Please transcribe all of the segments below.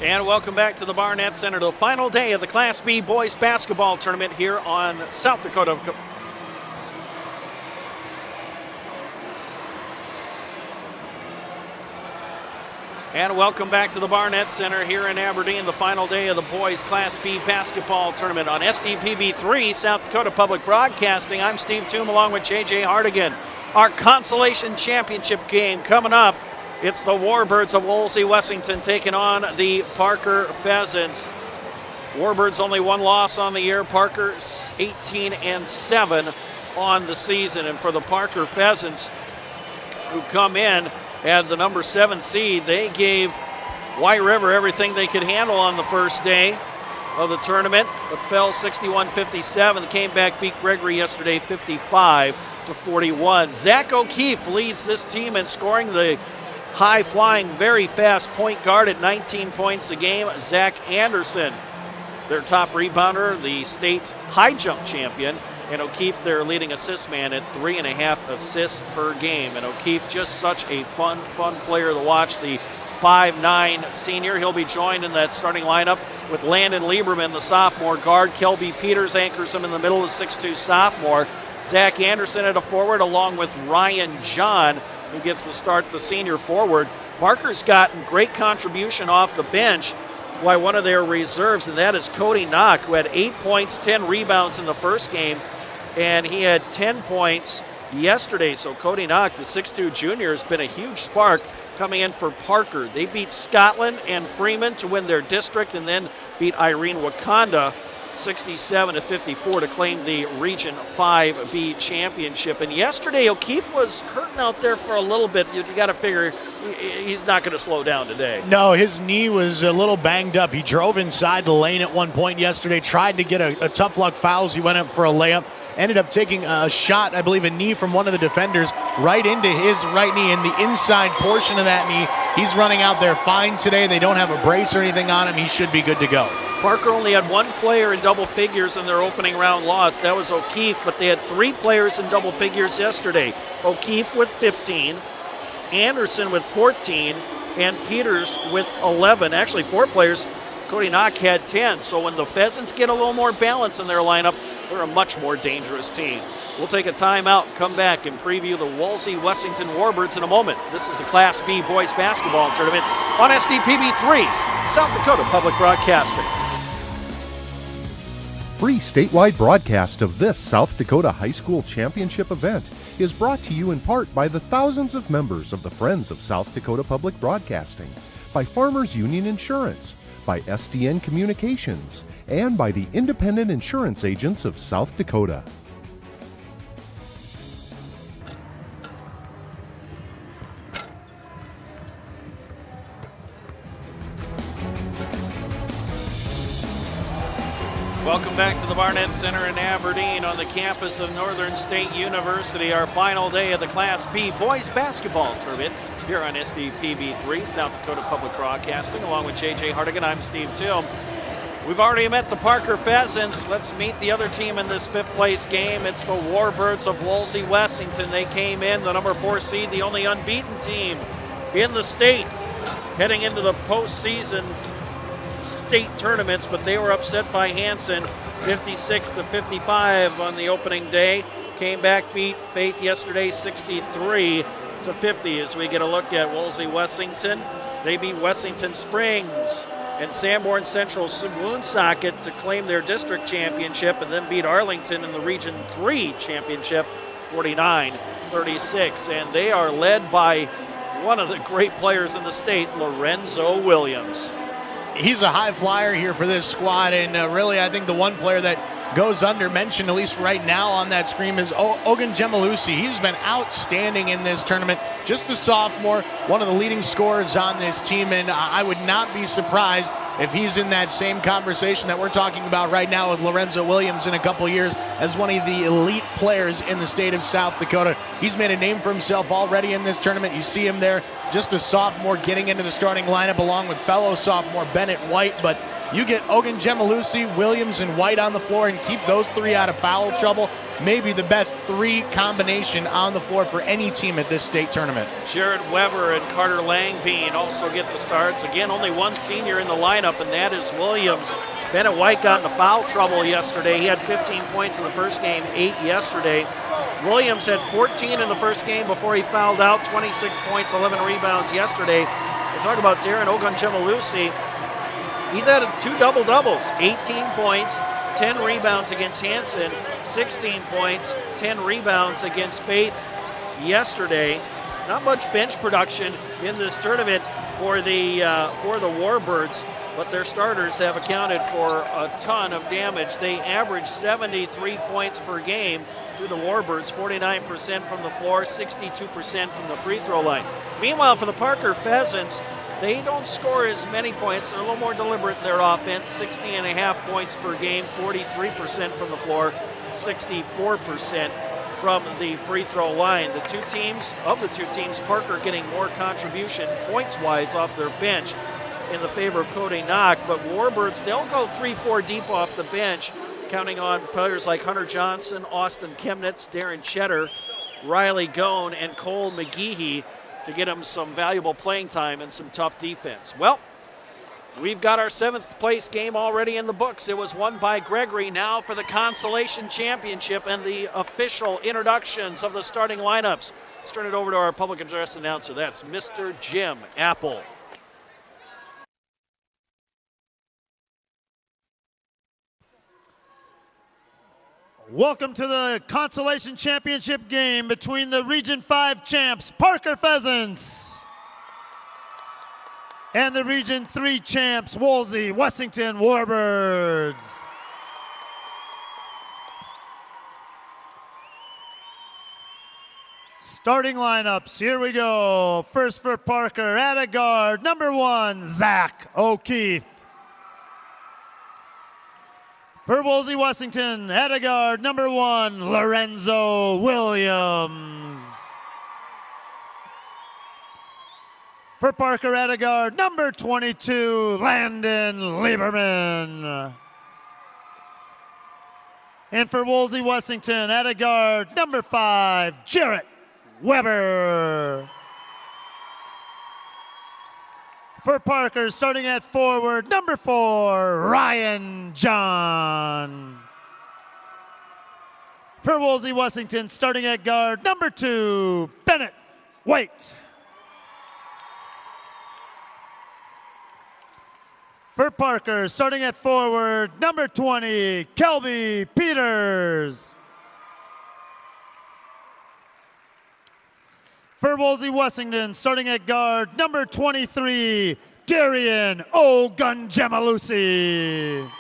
And welcome back to the Barnett Center, the final day of the Class B boys basketball tournament here on South Dakota. And welcome back to the Barnett Center here in Aberdeen, the final day of the boys Class B basketball tournament on SDPB3, South Dakota Public Broadcasting. I'm Steve Toom along with JJ Hardigan. Our consolation championship game coming up. It's the Warbirds of Wolsey-Wessington taking on the Parker Pheasants. Warbirds only one loss on the year. Parker 18-7 on the season. And for the Parker Pheasants, who come in at the number 7 seed, they gave White River everything they could handle on the first day of the tournament, but fell 61-57. Came back, beat Gregory yesterday 55-41. Zach O'Keefe leads this team in scoring, the high-flying, very fast point guard at 19 points a game. Zach Anderson, their top rebounder, the state high jump champion. And O'Keefe, their leading assist man, at 3.5 assists per game. And O'Keefe, just such a fun player to watch. The 5'9" senior. He'll be joined in that starting lineup with Landon Lieberman, the sophomore guard. Kelby Peters anchors him in the middle, the 6'2" sophomore. Zach Anderson at a forward, along with Ryan John, who gets the start, the senior forward. Parker's gotten great contribution off the bench by one of their reserves, and that is Cody Knock, who had 8 points, 10 rebounds in the first game, and he had 10 points yesterday. So Cody Knock, the 6'2" junior, has been a huge spark coming in for Parker. They beat Scotland and Freeman to win their district, and then beat Irene Wakanda 67-54 to claim the Region 5B championship. And yesterday, O'Keefe was hurting out there for a little bit. You got to figure he's not going to slow down today. No, his knee was a little banged up. He drove inside the lane at one point yesterday, tried to get a tough luck foul as he went up for a layup. Ended up taking a shot, I believe a knee from one of the defenders, right into his right knee, in the inside portion of that knee. He's running out there fine today. They don't have a brace or anything on him. He should be good to go. Parker only had one player in double figures in their opening round loss. That was O'Keefe, but they had 3 players in double figures yesterday. O'Keefe with 15, Anderson with 14, and Peters with 11. Actually, 4 players. Cody Knock had 10. So when the Pheasants get a little more balance in their lineup, they're a much more dangerous team. We'll take a timeout, come back, and preview the Wolsey-Wessington Warbirds in a moment. This is the Class B boys basketball tournament on SDPB3, South Dakota Public Broadcasting. Free statewide broadcast of this South Dakota High School Championship event is brought to you in part by the thousands of members of the Friends of South Dakota Public Broadcasting, by Farmers Union Insurance, by SDN Communications, and by the Independent Insurance Agents of South Dakota. Welcome back to the Barnett Center in Aberdeen on the campus of Northern State University. Our final day of the Class B boys basketball tournament here on SDPB3, South Dakota Public Broadcasting. Along with JJ Hardigan, I'm Steve Toom. We've already met the Parker Pheasants. Let's meet the other team in this 5th place game. It's the Warbirds of Wolsey-Wessington. They came in, the number 4 seed, the only unbeaten team in the state, heading into the postseason state tournaments, but they were upset by Hanson 56-55 on the opening day. Came back, beat Faith yesterday 63-50 as we get a look at Wolsey-Wessington. They beat Wessington Springs and Sanborn Central Woonsocket to claim their district championship, and then beat Arlington in the Region 3 championship 49-36. And they are led by one of the great players in the state, Lorenzo Williams. He's a high flyer here for this squad, and really I think the one player that goes under mentioned, at least right now on that screen, is Ogun Gemalusi. He's been outstanding in this tournament. Just a sophomore, one of the leading scorers on this team, and I would not be surprised if he's in that same conversation that we're talking about right now with Lorenzo Williams in a couple years as one of the elite players in the state of South Dakota. He's made a name for himself already in this tournament. You see him there, just a sophomore getting into the starting lineup along with fellow sophomore Bennett White, but You get Ogunjemalusi, Williams, and White on the floor and keep those three out of foul trouble. Maybe the best three combination on the floor for any team at this state tournament. Jared Weber and Carter Langbean also get the starts. Again, only one senior in the lineup, and that is Williams. Bennett White got into foul trouble yesterday. He had 15 points in the first game, 8 yesterday. Williams had 14 in the first game before he fouled out, 26 points, 11 rebounds yesterday. We're talking about Darren Ogunjemalusi. He's had 2 double-doubles, 18 points, 10 rebounds against Hanson, 16 points, 10 rebounds against Faith yesterday. Not much bench production in this tournament for the Warbirds, but their starters have accounted for a ton of damage. They average 73 points per game through the Warbirds, 49% from the floor, 62% from the free throw line. Meanwhile, for the Parker Pheasants, they don't score as many points. They're a little more deliberate in their offense, 60.5 points per game, 43% from the floor, 64% from the free throw line. The two teams, Parker getting more contribution points-wise off their bench in the favor of Cody Knock, but Warbirds, they'll go 3-4 deep off the bench, counting on players like Hunter Johnson, Austin Chemnitz, Darren Cheddar, Riley Gone, and Cole McGehee to get them some valuable playing time and some tough defense. Well, we've got our 7th place game already in the books. It was won by Gregory. Now for the consolation championship and the official introductions of the starting lineups. Let's turn it over to our public address announcer. That's Mr. Jim Apple. Welcome to the consolation championship game between the Region 5 champs, Parker Pheasants, and the Region 3 champs, Wolsey-Wessington Warbirds. Starting lineups, here we go. First for Parker, at a guard, number 1, Zach O'Keefe. For Wolsey-Wessington, at a guard, number 1, Lorenzo Williams. For Parker, at a guard, number 22, Landon Lieberman. And for Wolsey-Wessington, at a guard, number 5, Jarrett Weber. For Parker, starting at forward, number 4, Ryan John. For Wolsey-Wessington, starting at guard, number 2, Bennett White. For Parker, starting at forward, number 20, Kelby Peters. For Wolsey-Wessington, starting at guard, number 23, Darian Ogunjemalusi.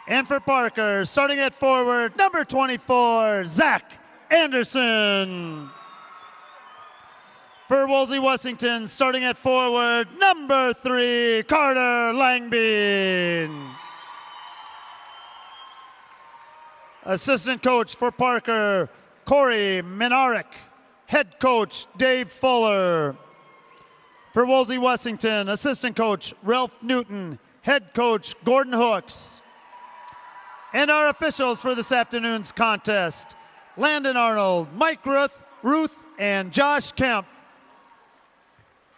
And for Parker, starting at forward, number 24, Zach Anderson. For Wolsey-Wessington, starting at forward, number 3, Carter Langbean. Assistant coach for Parker, Corey Minarick. Head coach, Dave Fuller. For Wolsey-Wessington, assistant coach, Ralph Newton. Head coach, Gordon Hooks. And our officials for this afternoon's contest, Landon Arnold, Mike Ruth, and Josh Kemp.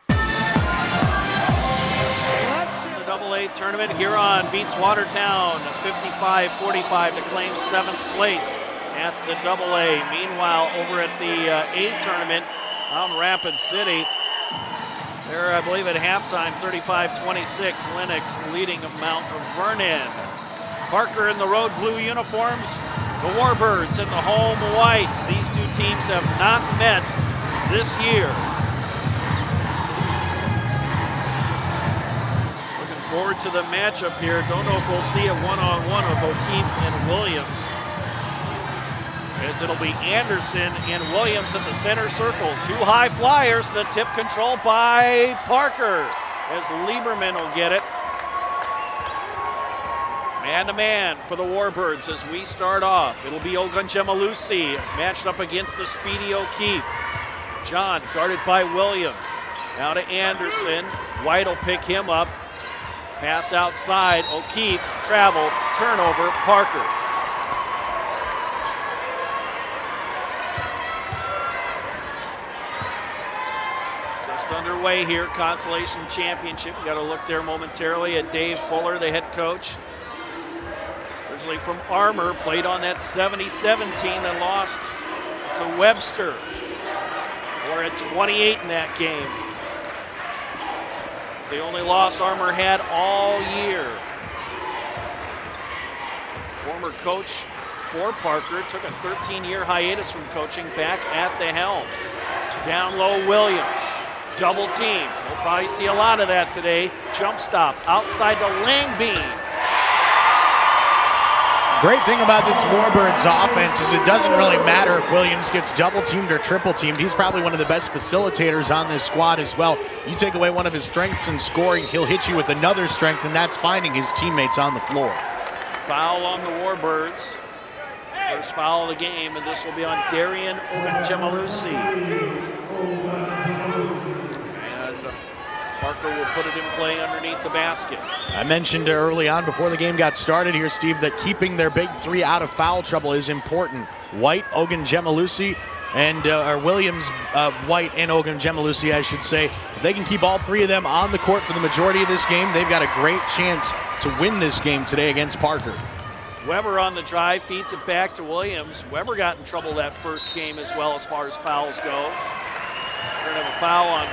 The AA tournament, Huron beats Watertown 55-45 to claim 7th place at the AA. Meanwhile, over at the A tournament, Mount Rapid City, they're, I believe, at halftime, 35-26, Lennox leading Mount Vernon. Parker in the road blue uniforms, the Warbirds in the home whites. These two teams have not met this year. Looking forward to the matchup here. Don't know if we'll see a one-on-one with O'Keefe and Williams, as it'll be Anderson and Williams in the center circle. 2 high flyers, the tip controlled by Parker, as Lieberman will get it. Man-to-man for the Warbirds as we start off. It'll be Ogunjemalusi matched up against the speedy O'Keefe. John guarded by Williams. Now to Anderson. White will pick him up. Pass outside. O'Keefe, travel, turnover, Parker. Just underway here, Consolation Championship. Got to look there momentarily at Dave Fuller, the head coach. Originally from Armour, played on that 77 team that lost to Webster. We're at 28 in that game. The only loss Armour had all year. Former coach for Parker took a 13-year hiatus from coaching, back at the helm. Down low, Williams. Double team. We'll probably see a lot of that today. Jump stop outside to Langbean. Great thing about this Warbirds offense is it doesn't really matter if Williams gets double teamed or triple teamed. He's probably one of the best facilitators on this squad as well. You take away one of his strengths in scoring, he'll hit you with another strength, and that's finding his teammates on the floor. Foul on the Warbirds. First foul of the game, and this will be on Darian Ogunjemalusi. And Parker will put it in play underneath the basket. I mentioned early on before the game got started here, Steve, that keeping their big three out of foul trouble is important. White, Ogunjemalusi, and Williams, White, and Ogunjemalusi, I should say. If they can keep all three of them on the court for the majority of this game, they've got a great chance to win this game today against Parker. Weber on the drive, feeds it back to Williams. Weber got in trouble that first game as well as far as fouls go. We're going to have a foul on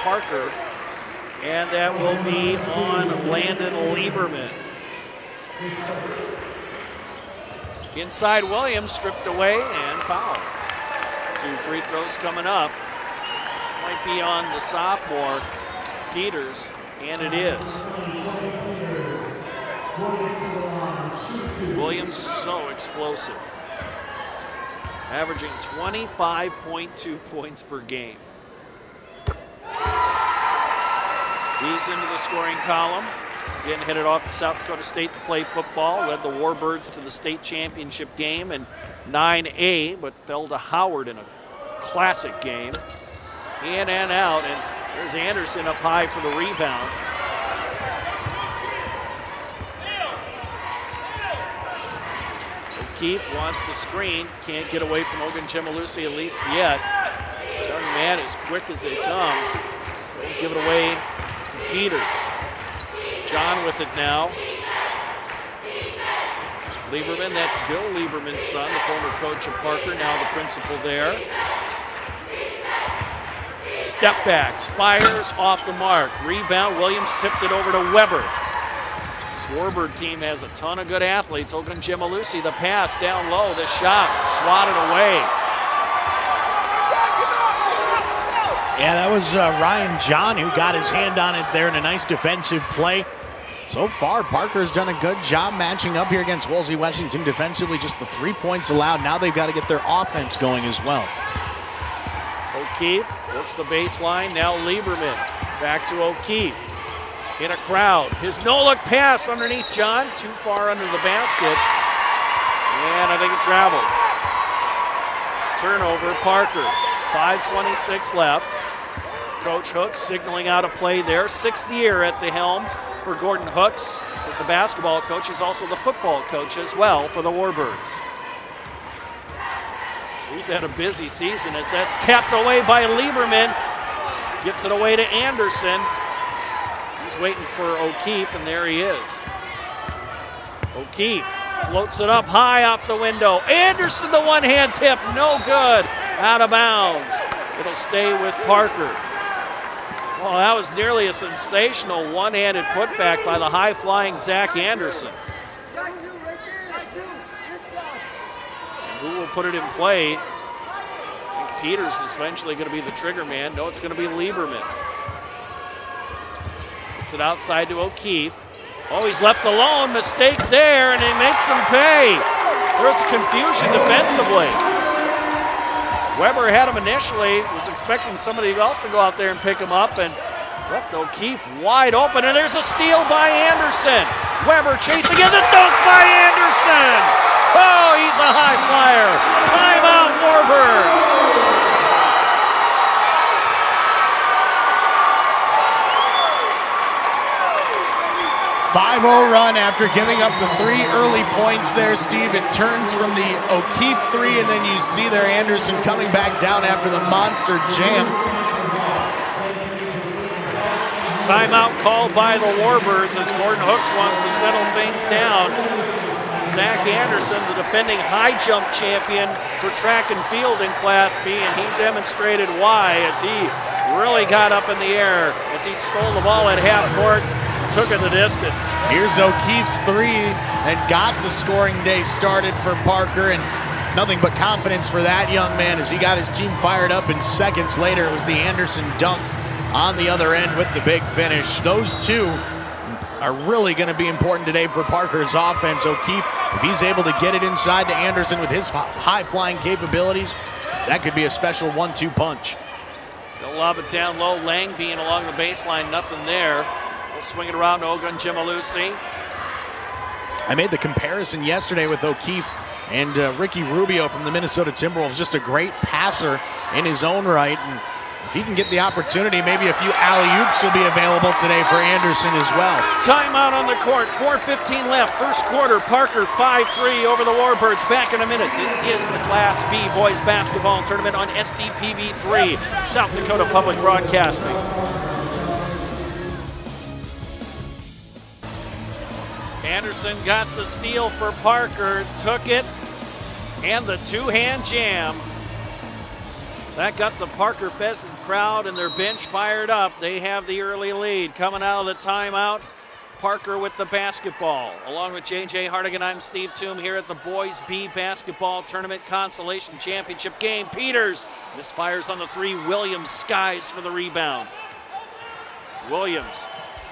Parker, and that will be on Landon Lieberman. Inside Williams, stripped away and fouled. 2 free throws coming up. Might be on the sophomore, Peters, and it is. Williams so explosive. Averaging 25.2 points per game. He's into the scoring column. Again, headed off to South Dakota State to play football. Led the Warbirds to the state championship game in 9A, but fell to Howard in a classic game. In and out, and there's Anderson up high for the rebound. O'Keefe wants the screen. Can't get away from Ogunjemalusi at least yet. Young man as quick as it comes. They'll give it away to Peters. John with it now. Lieberman, that's Bill Lieberman's son, the former coach of Parker, now the principal there. Step backs, fires off the mark. Rebound, Williams tipped it over to Weber. This Warbird team has a ton of good athletes. Ogunjemalusi, the pass down low, the shot swatted away. Yeah, that was Ryan John who got his hand on it there in a nice defensive play. So far, Parker's done a good job matching up here against Wolsey-Wessington defensively. Just the 3 points allowed. Now they've got to get their offense going as well. O'Keefe works the baseline. Now Lieberman back to O'Keefe. In a crowd. His no-look pass underneath John. Too far under the basket. And I think it traveled. Turnover, Parker. 5:26 left. Coach Hooks signaling out a play there. 6th year at the helm for Gordon Hooks. As the basketball coach, he's also the football coach as well for the Warbirds. He's had a busy season as that's tapped away by Lieberman. Gets it away to Anderson. He's waiting for O'Keefe, and there he is. O'Keefe floats it up high off the window. Anderson, the one-hand tip, no good. Out of bounds. It'll stay with Parker. Well, that was nearly a sensational one-handed putback by the high-flying Zach Anderson. And who will put it in play? I think Peters is eventually going to be the trigger man. No, it's going to be Lieberman. Gets it outside to O'Keefe. Oh, he's left alone. Mistake there, and he makes him pay. There's confusion defensively. Weber had him initially, was expecting somebody else to go out there and pick him up, and left O'Keefe wide open, and there's a steal by Anderson. Weber chasing in the dunk by Anderson. Oh, he's a high flyer. Timeout, Warbirds. 5-0 run after giving up the 3 early points there, Steve. It turns from the O'Keefe 3, and then you see there Anderson coming back down after the monster jam. Timeout called by the Warbirds as Gordon Hooks wants to settle things down. Zach Anderson, the defending high jump champion for track and field in Class B, and he demonstrated why as he really got up in the air as he stole the ball at half court, took it the distance. Here's O'Keefe's 3 and got the scoring day started for Parker, and nothing but confidence for that young man as he got his team fired up, and seconds later it was the Anderson dunk on the other end with the big finish. Those two are really going to be important today for Parker's offense. O'Keefe, if he's able to get it inside to Anderson with his high-flying capabilities, that could be a special 1-2 punch. They'll lob it down low. Lang being along the baseline, nothing there. We'll swing it around to Ogunjemalusi. I made the comparison yesterday with O'Keefe and Ricky Rubio from the Minnesota Timberwolves. Just a great passer in his own right. And if he can get the opportunity, maybe a few alley-oops will be available today for Anderson as well. Timeout on the court, 4:15 left, first quarter. Parker 5-3 over the Warbirds. Back in a minute. This is the Class B boys basketball tournament on SDPB3, South Dakota Public Broadcasting. Anderson got the steal for Parker, took it, and the two-hand jam. That got the Parker Pheasant crowd and their bench fired up. They have the early lead. Coming out of the timeout, Parker with the basketball. Along with J.J. Hardigan, I'm Steve Toom here at the Boys B Basketball Tournament Consolation Championship game. Peters misfires on the 3. Williams skies for the rebound. Williams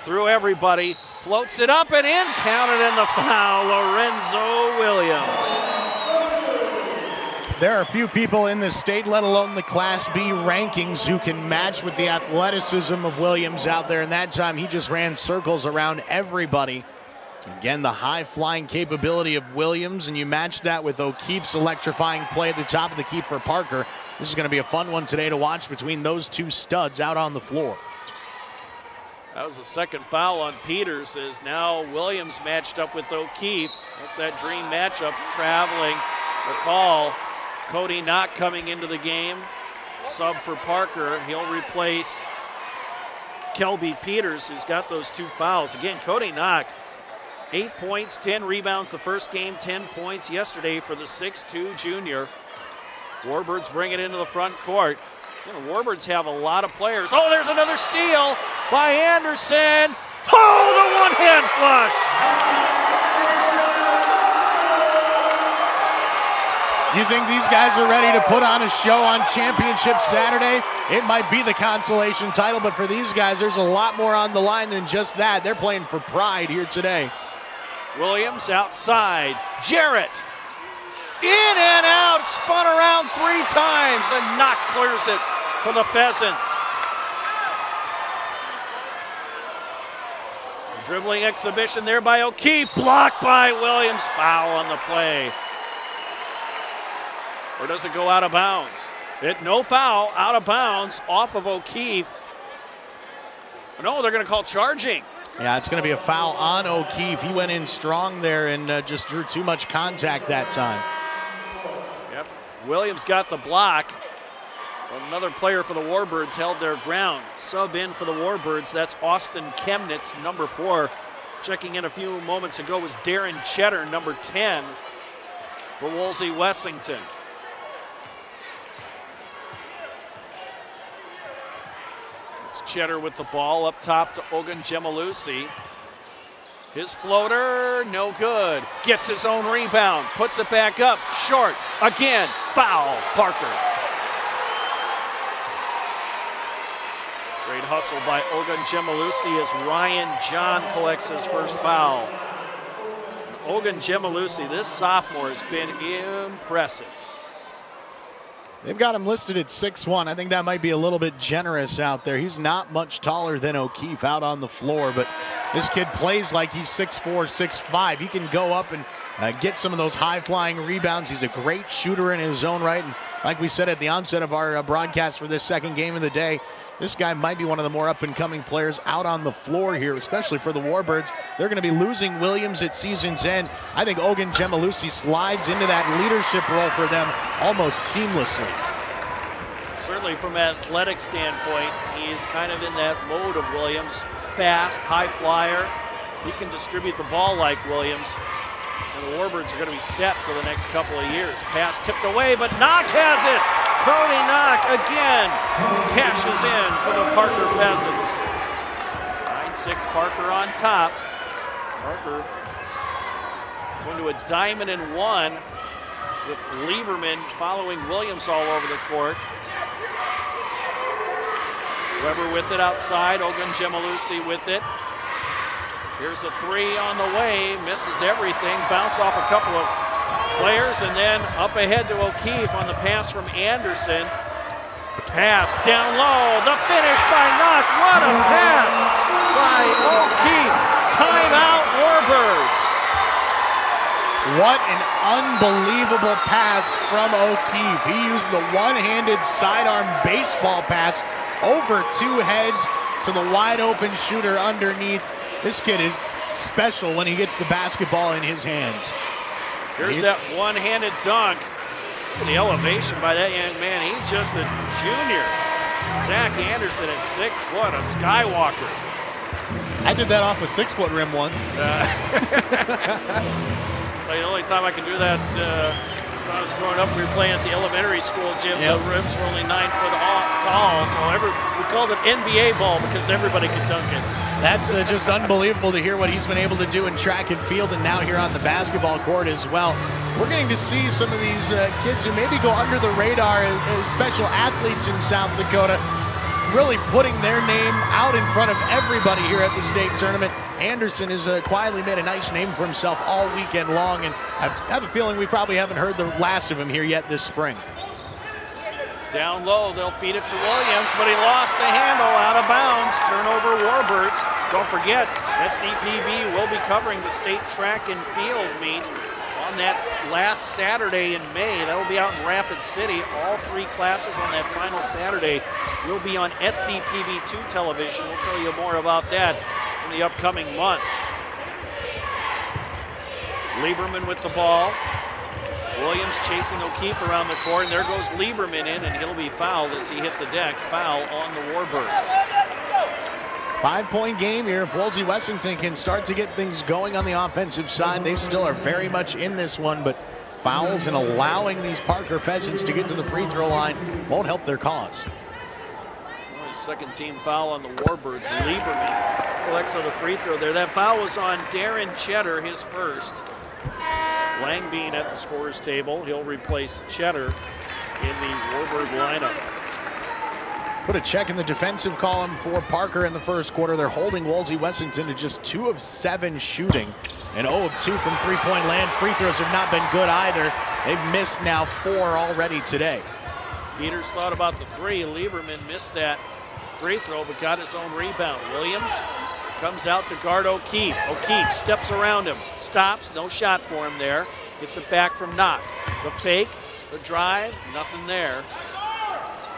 through everybody, floats it up and in, counted in the foul, Lorenzo Williams. There are a few people in the state, let alone the Class B rankings, who can match with the athleticism of Williams out there. And that time he just ran circles around everybody. Again, the high-flying capability of Williams, and you match that with O'Keefe's electrifying play at the top of the key for Parker. This is going to be a fun one today to watch between those two studs out on the floor. That was the second foul on Peters, as now Williams matched up with O'Keefe. That's that dream matchup, traveling. Recall Cody Knock coming into the game, sub for Parker. He'll replace Kelby Peters, who's got those 2 fouls. Again, Cody Knock, 8 points, 10 rebounds the first game, 10 points yesterday for the 6'2 junior. Warbirds bring it into the front court. You know, Warbirds have a lot of players. Oh, there's another steal by Anderson. Oh, the one-hand flush. You think these guys are ready to put on a show on Championship Saturday? It might be the consolation title, but for these guys, there's a lot more on the line than just that. They're playing for pride here today. Williams outside. Jarrett in and out, spun around 3 times, and Knock clears it for the Pheasants. Dribbling exhibition there by O'Keefe, blocked by Williams. Foul on the play. Or does it go out of bounds? No foul, out of bounds, off of O'Keefe. No, they're going to call charging. Yeah, it's going to be a foul on O'Keefe. He went in strong there and just drew too much contact that time. Yep, Williams got the block. Another player for the Warbirds held their ground. Sub in for the Warbirds, that's Austin Chemnitz, number 4. Checking in a few moments ago was Darren Cheddar, number 10 for Wolsey-Wessington. Cheddar with the ball up top to Ogunjemalusi. His floater, no good. Gets his own rebound, puts it back up, short. Again, foul, Parker. Great hustle by Ogunjemalusi as Ryan John collects his first foul. Ogunjemalusi, this sophomore, has been impressive. They've got him listed at 6'1". I think that might be a little bit generous out there. He's not much taller than O'Keefe out on the floor, but this kid plays like he's 6'4", 6'5". He can go up and get some of those high-flying rebounds. He's a great shooter in his own right, and like we said at the onset of our broadcast for this second game of the day, this guy might be one of the more up-and-coming players out on the floor here, especially for the Warbirds. They're going to be losing Williams at season's end. I think Ogun Gemalusi slides into that leadership role for them almost seamlessly. Certainly from an athletic standpoint, he is kind of in that mode of Williams. Fast, high flyer. He can distribute the ball like Williams. And the Warbirds are going to be set for the next couple of years. Pass tipped away, but Knock has it! Cody Knock again cashes in for the Parker Pheasants. 9-6 Parker on top. Parker going to a diamond and one with Lieberman following Williams all over the court. Weber with it outside, Ogun Gemalusi with it. Here's a three on the way, misses everything, bounce off a couple of players, and then up ahead to O'Keefe on the pass from Anderson. Pass down low, the finish by Knock. What a pass by O'Keefe. Timeout Warbirds. What an unbelievable pass from O'Keefe. He used the one-handed sidearm baseball pass over two heads to the wide open shooter underneath. This kid is special when he gets the basketball in his hands. Here's that one-handed dunk. The elevation by that young man. He's just a junior. Zach Anderson at 6 foot, a skywalker. I did that off a 6-foot rim once. It's like the only time I can do that. When I was growing up, we were playing at the elementary school gym. Yep. The rims were only 9 foot tall, so we called it NBA ball because everybody could dunk it. That's just unbelievable to hear what he's been able to do in track and field, and now here on the basketball court as well. We're getting to see some of these kids who maybe go under the radar as special athletes in South Dakota, really putting their name out in front of everybody here at the state tournament. Anderson has quietly made a nice name for himself all weekend long, and I have a feeling we probably haven't heard the last of him here yet this spring. Down low, they'll feed it to Williams, but he lost the handle, out of bounds. Turnover Warbirds. Don't forget, SDPB will be covering the state track and field meet on that last Saturday in May. That will be out in Rapid City. All three classes on that final Saturday will be on SDPB2 television. We'll tell you more about that in the upcoming months. Lieberman with the ball. Williams chasing O'Keefe around the court, and there goes Lieberman in, and he'll be fouled as he hit the deck. Foul on the Warbirds. 5-point game here. If Wolsey-Wessington can start to get things going on the offensive side, they still are very much in this one, but fouls and allowing these Parker Pheasants to get to the free throw line won't help their cause. Second team foul on the Warbirds. Lieberman collects on the free throw there. That foul was on Darren Cheddar, his first. Langbean at the scorer's table. He'll replace Cheddar in the Warbird lineup. Put a check in the defensive column for Parker in the first quarter. They're holding Wolsey-Wessington to just 2 of 7 shooting and 0 of 2 from three-point land. Free throws have not been good either. They've missed now 4 already today. Peters thought about the 3. Lieberman missed that free throw but got his own rebound. Williams comes out to guard O'Keefe. O'Keefe steps around him, stops, no shot for him there. Gets it back from Knock. The fake, the drive, nothing there.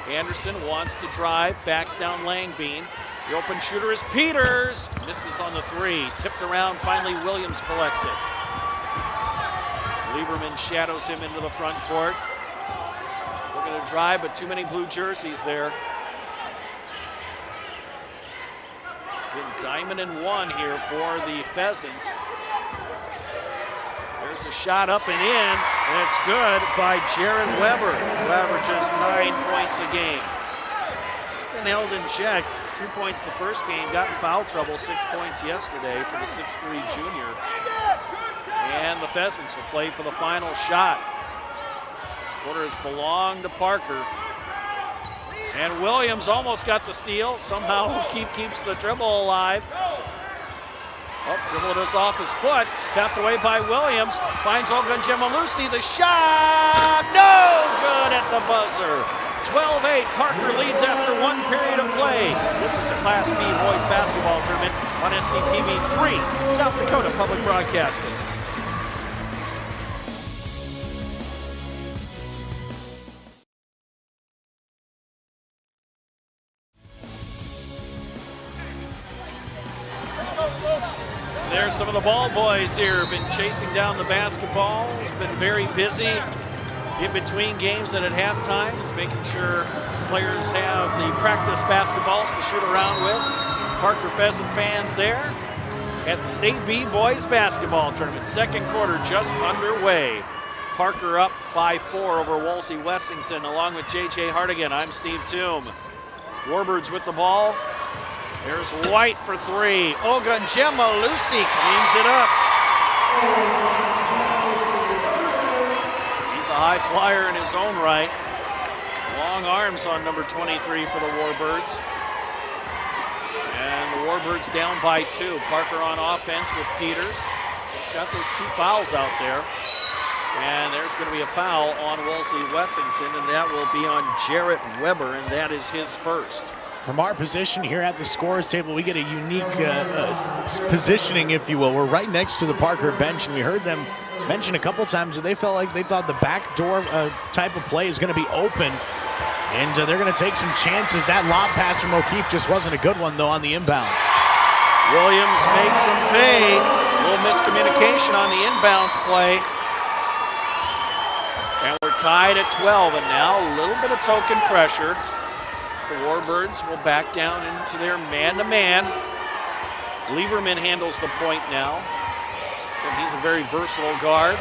Anderson wants to drive, backs down Langbean. The open shooter is Peters. Misses on the 3. Tipped around, finally Williams collects it. Lieberman shadows him into the front court. Looking to drive, but too many blue jerseys there. Diamond and 1 here for the Pheasants. There's a shot up and in, and it's good by Jared Weber, who averages 9 points a game. He's been held in check. 2 points the first game, got in foul trouble, 6 points yesterday for the 6'3" junior. And the Pheasants will play for the final shot. Quarters belong to Parker. And Williams almost got the steal. Somehow O'Keefe keeps the dribble alive. Oh, dribbled us off his foot. Tapped away by Williams. Finds Ogun Gemalusi. The shot! No good at the buzzer. 12-8. Parker leads after 1 period of play. This is the Class B boys basketball tournament on SDPB 3, South Dakota Public Broadcasting. there's some of the ball boys here. Been chasing down the basketball. Been very busy in between games and at halftime. Making sure players have the practice basketballs to shoot around with. Parker Pheasant fans there at the State B Boys Basketball Tournament. Second quarter just underway. Parker up by 4 over Wolsey-Wessington along with J.J. Hardigan. I'm Steve Toom. Warbirds with the ball. There's White for 3. Ogunjemalusi cleans it up. He's a high flyer in his own right. Long arms on number 23 for the Warbirds. And the Warbirds down by 2. Parker on offense with Peters. He's got those 2 fouls out there. And there's going to be a foul on Wolsey-Wessington, and that will be on Jarrett Weber, and that is his first. From our position here at the scorers table, we get a unique positioning, if you will. We're right next to the Parker bench, and we heard them mention a couple times that they felt like they thought the backdoor type of play is going to be open, and they're going to take some chances. That lob pass from O'Keefe just wasn't a good one, though, on the inbound. Williams makes him pay. A little miscommunication on the inbounds play. And we're tied at 12, and now a little bit of token pressure. The Warbirds will back down into their man-to-man. Lieberman handles the point now. And he's a very versatile guard.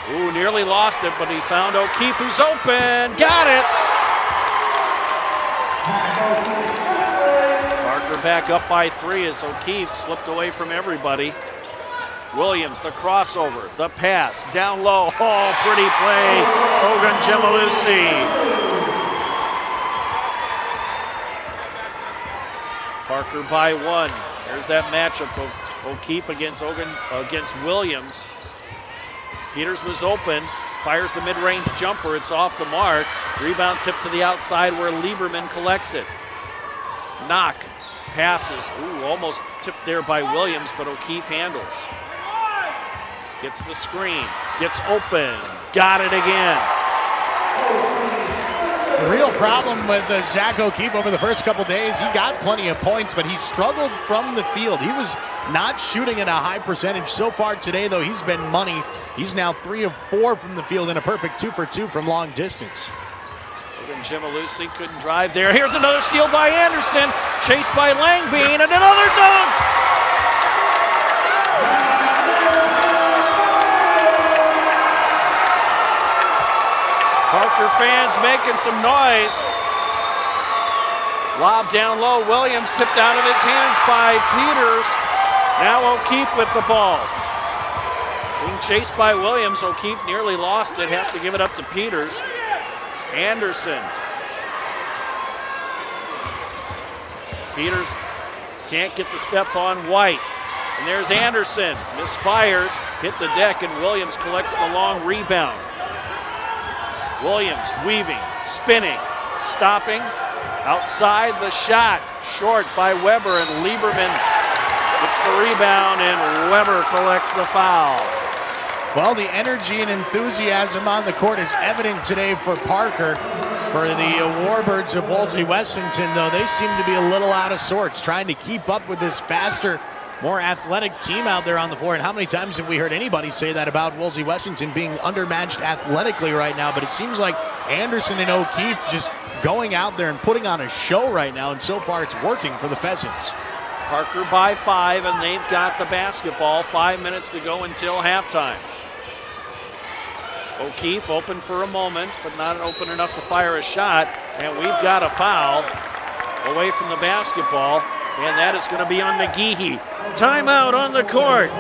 Ooh, nearly lost it, but he found O'Keefe, who's open. Got it! Parker back up by 3 as O'Keefe slipped away from everybody. Williams, the crossover, the pass, down low. Oh, pretty play. Ogunjemalusi. Parker by 1. There's that matchup of O'Keefe against Williams. Peters was open, fires the mid-range jumper. It's off the mark. Rebound tip to the outside where Lieberman collects it. Knock, passes. Ooh, almost tipped there by Williams, but O'Keefe handles. Gets the screen, gets open, got it again. The real problem with Zach O'Keefe over the first couple days, he got plenty of points, but he struggled from the field. He was not shooting at a high percentage. So far today, though, he's been money. He's now 3 of 4 from the field and a perfect 2 for 2 from long distance. Ogunjemalusi couldn't drive there. Here's another steal by Anderson, chased by Langbean, and another dunk! Parker fans making some noise. Lob down low. Williams tipped out of his hands by Peters. Now O'Keefe with the ball. Being chased by Williams. O'Keefe nearly lost it. Has to give it up to Peters. Anderson. Peters can't get the step on White. And there's Anderson. Misfires. Hit the deck, and Williams collects the long rebound. Williams weaving, spinning, stopping, outside the shot, short by Weber, and Lieberman gets the rebound, and Weber collects the foul. Well, the energy and enthusiasm on the court is evident today for Parker. For the Warbirds of Wolsey-Wessington, though, they seem to be a little out of sorts, trying to keep up with this faster, more athletic team out there on the floor. And how many times have we heard anybody say that about Wolsey-Wessington being undermatched athletically right now? But it seems like Anderson and O'Keefe just going out there and putting on a show right now, and so far it's working for the Pheasants. Parker by 5, and they've got the basketball. 5 minutes to go until halftime. O'Keefe open for a moment, but not open enough to fire a shot. And we've got a foul away from the basketball, and that is going to be on McGeehee. Timeout on the court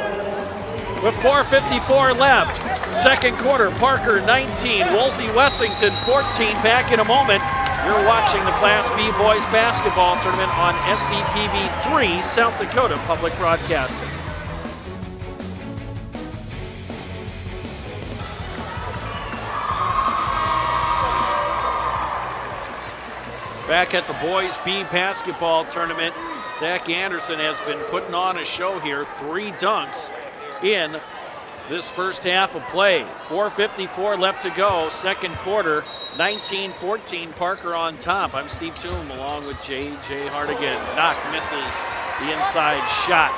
with 4:54 left. Second quarter, Parker 19, Wolsey-Wessington 14. Back in a moment. You're watching the Class B Boys Basketball Tournament on SDPB 3, South Dakota Public Broadcasting. Back at the Boys B Basketball Tournament, Zach Anderson has been putting on a show here. 3 dunks in this first half of play. 4:54 left to go, second quarter, 19-14, Parker on top. I'm Steve Toom along with J.J. Hardigan. Knock misses the inside shot.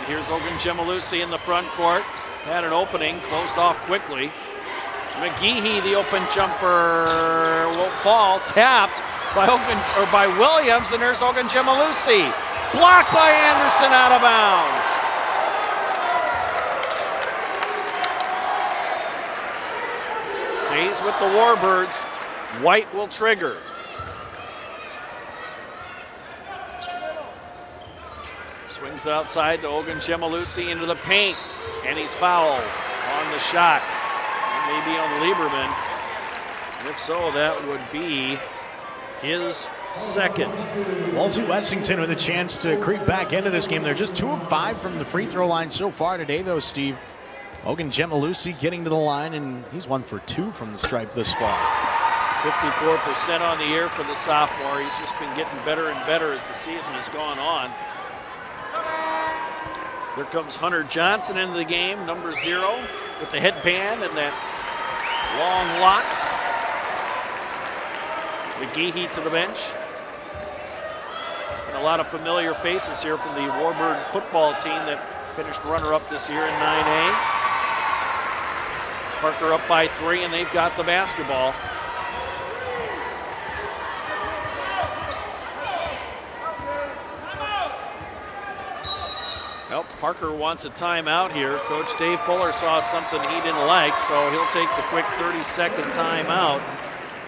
here's Ogunjemalusi in the front court. Had an opening, closed off quickly. McGehee, the open jumper, won't fall. Tapped by Williams, and there's Ogunjemalusi. Blocked by Anderson, out of bounds. Stays with the Warbirds. White will trigger. Swings outside to Ogunjemalusi into the paint, and he's fouled on the shot. Maybe on Lieberman. And if so, that would be his second. Wolsey-Wessington with a chance to creep back into this game. They're just 2 of 5 from the free throw line so far today, though, Steve. Ogunjemalusi getting to the line, and he's 1 for 2 from the stripe this far. 54% on the year for the sophomore. He's just been getting better and better as the season has gone on. Here comes Hunter Johnson into the game, number 0, with the headband and that long locks. McGehee to the bench. And a lot of familiar faces here from the Warbird football team that finished runner-up this year in 9A. Parker up by 3, and they've got the basketball. Well, Parker wants a timeout here. Coach Dave Fuller saw something he didn't like, so he'll take the quick 30-second timeout.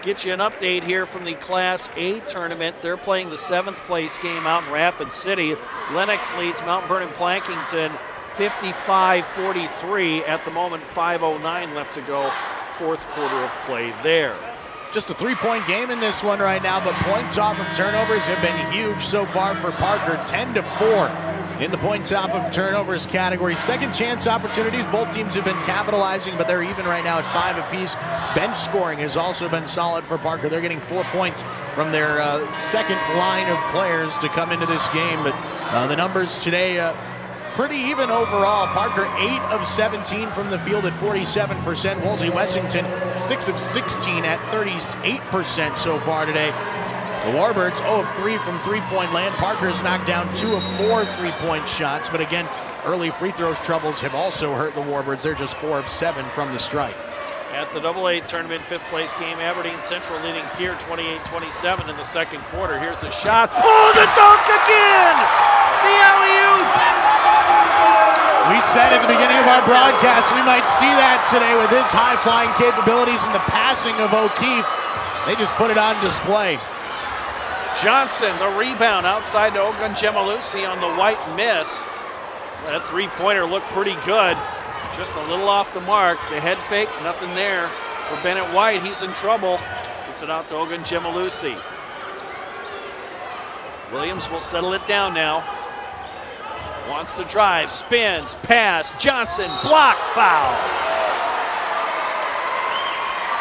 Get you an update here from the Class A tournament. They're playing the 7th place game out in Rapid City. Lennox leads Mount Vernon Plankington 55-43. At the moment, 5:09 left to go. 4th quarter of play there. Just a 3-point game in this one right now, but points off of turnovers have been huge so far for Parker. 10-4 in the points off of turnovers category. Second chance opportunities, both teams have been capitalizing, but they're even right now at 5 apiece. Bench scoring has also been solid for Parker. They're getting 4 points from their second line of players to come into this game, but the numbers today pretty even overall. Parker 8 of 17 from the field at 47%. Wolsey-Wessington 6 of 16 at 38% so far today. The Warbirds 0 of 3 from three-point land. Parker's knocked down 2 of 4 three-point shots, but again, early free throws troubles have also hurt the Warbirds. They're just 4 of 7 from the stripe. At the AA tournament 5th place game, Aberdeen Central leading Pierre 28-27 in the second quarter. Here's a shot. Oh, the dunk again! The alley-oop! We said at the beginning of our broadcast we might see that today with his high-flying capabilities and the passing of O'Keefe. They just put it on display. Johnson, the rebound outside to Ogunjemalusi on the White miss. That three-pointer looked pretty good. Just a little off the mark. The head fake, nothing there for Bennett White. He's in trouble. Gets it out to Ogunjemalusi. Williams will settle it down now. Wants to drive, spins, pass, Johnson, block, foul.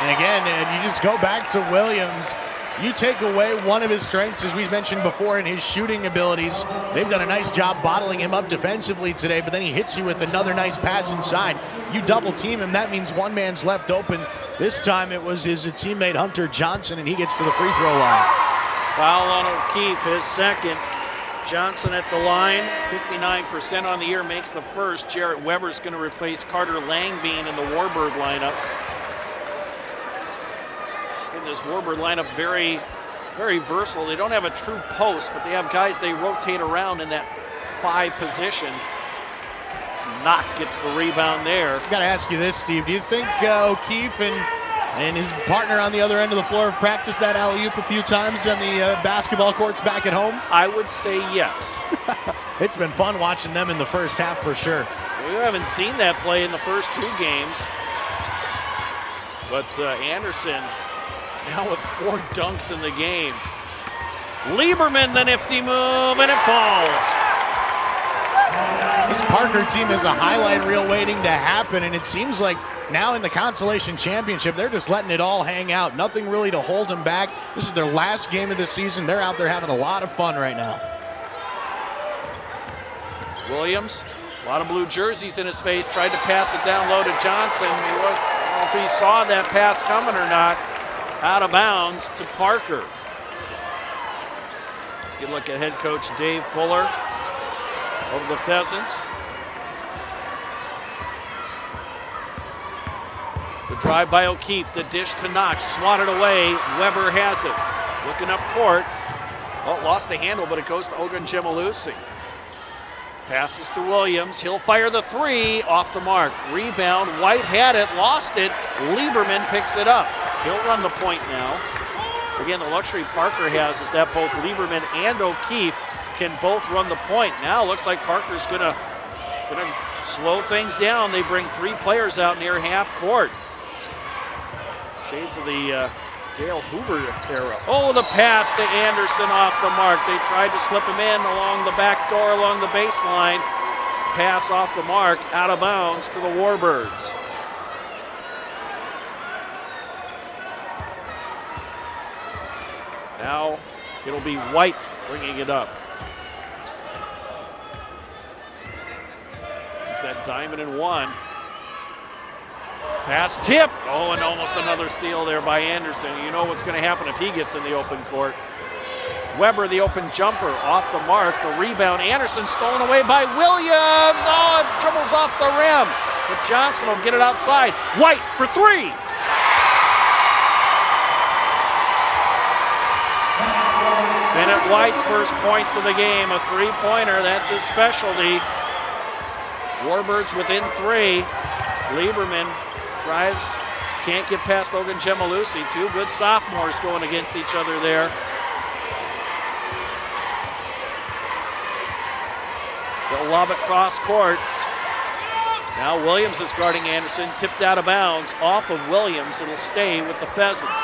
And again, you just go back to Williams. You take away one of his strengths, as we mentioned before, in his shooting abilities. They've done a nice job bottling him up defensively today, but then he hits you with another nice pass inside. You double team him, that means one man's left open. This time it was his teammate Hunter Johnson, and he gets to the free throw line. Foul on O'Keefe, his second. Johnson at the line, 59% on the year, makes the first. Jarrett Weber's going to replace Carter Langbean in the Warbird lineup. In this Warbird lineup, very, very versatile. They don't have a true post, but they have guys they rotate around in that 5 position. Knock gets the rebound there. Got to ask you this, Steve. Do you think O'Keefe and his partner on the other end of the floor have practiced that alley-oop a few times on the basketball courts back at home? I would say yes. It's been fun watching them in the first half for sure. We haven't seen that play in the first 2 games. But Anderson now with 4 dunks in the game. Lieberman, the nifty move, and it falls. This Parker team is a highlight reel waiting to happen, and it seems like now in the Consolation Championship, they're just letting it all hang out. Nothing really to hold them back. This is their last game of the season. They're out there having a lot of fun right now. Williams, a lot of blue jerseys in his face, tried to pass it down low to Johnson. I don't know if he saw that pass coming or not. Out of bounds to Parker. Let's get a look at head coach Dave Fuller of the Pheasants. drive by O'Keefe, the dish to Knox, swatted away. Weber has it. Looking up court. Oh, lost the handle, but it goes to Ogunjemalusi. Passes to Williams. He'll fire the three. Off the mark. Rebound. White had it. Lost it. Lieberman picks it up. He'll run the point now. Again, the luxury Parker has is that both Lieberman and O'Keefe can both run the point. Now looks like Parker's gonna slow things down. They bring three players out near half court. Shades of the Gail Hoover era. Oh, the pass to Anderson off the mark. They tried to slip him in along the back door, along the baseline. Pass off the mark, out of bounds to the Warbirds. Now it'll be White bringing it up. It's that diamond and one. Pass tip. Oh, and almost another steal there by Anderson. You know what's going to happen if he gets in the open court. Weber, the open jumper, off the mark. The rebound. Anderson stolen away by Williams. Oh, it dribbles off the rim. But Johnson will get it outside. White for three. Bennett White's first points of the game. A three-pointer. That's his specialty. Warbirds within three. Lieberman drives, can't get past Ogunjemalusi. Two good sophomores going against each other there. They'll lob it cross court. Now Williams is guarding Anderson, tipped out of bounds, off of Williams. It'll stay with the Pheasants.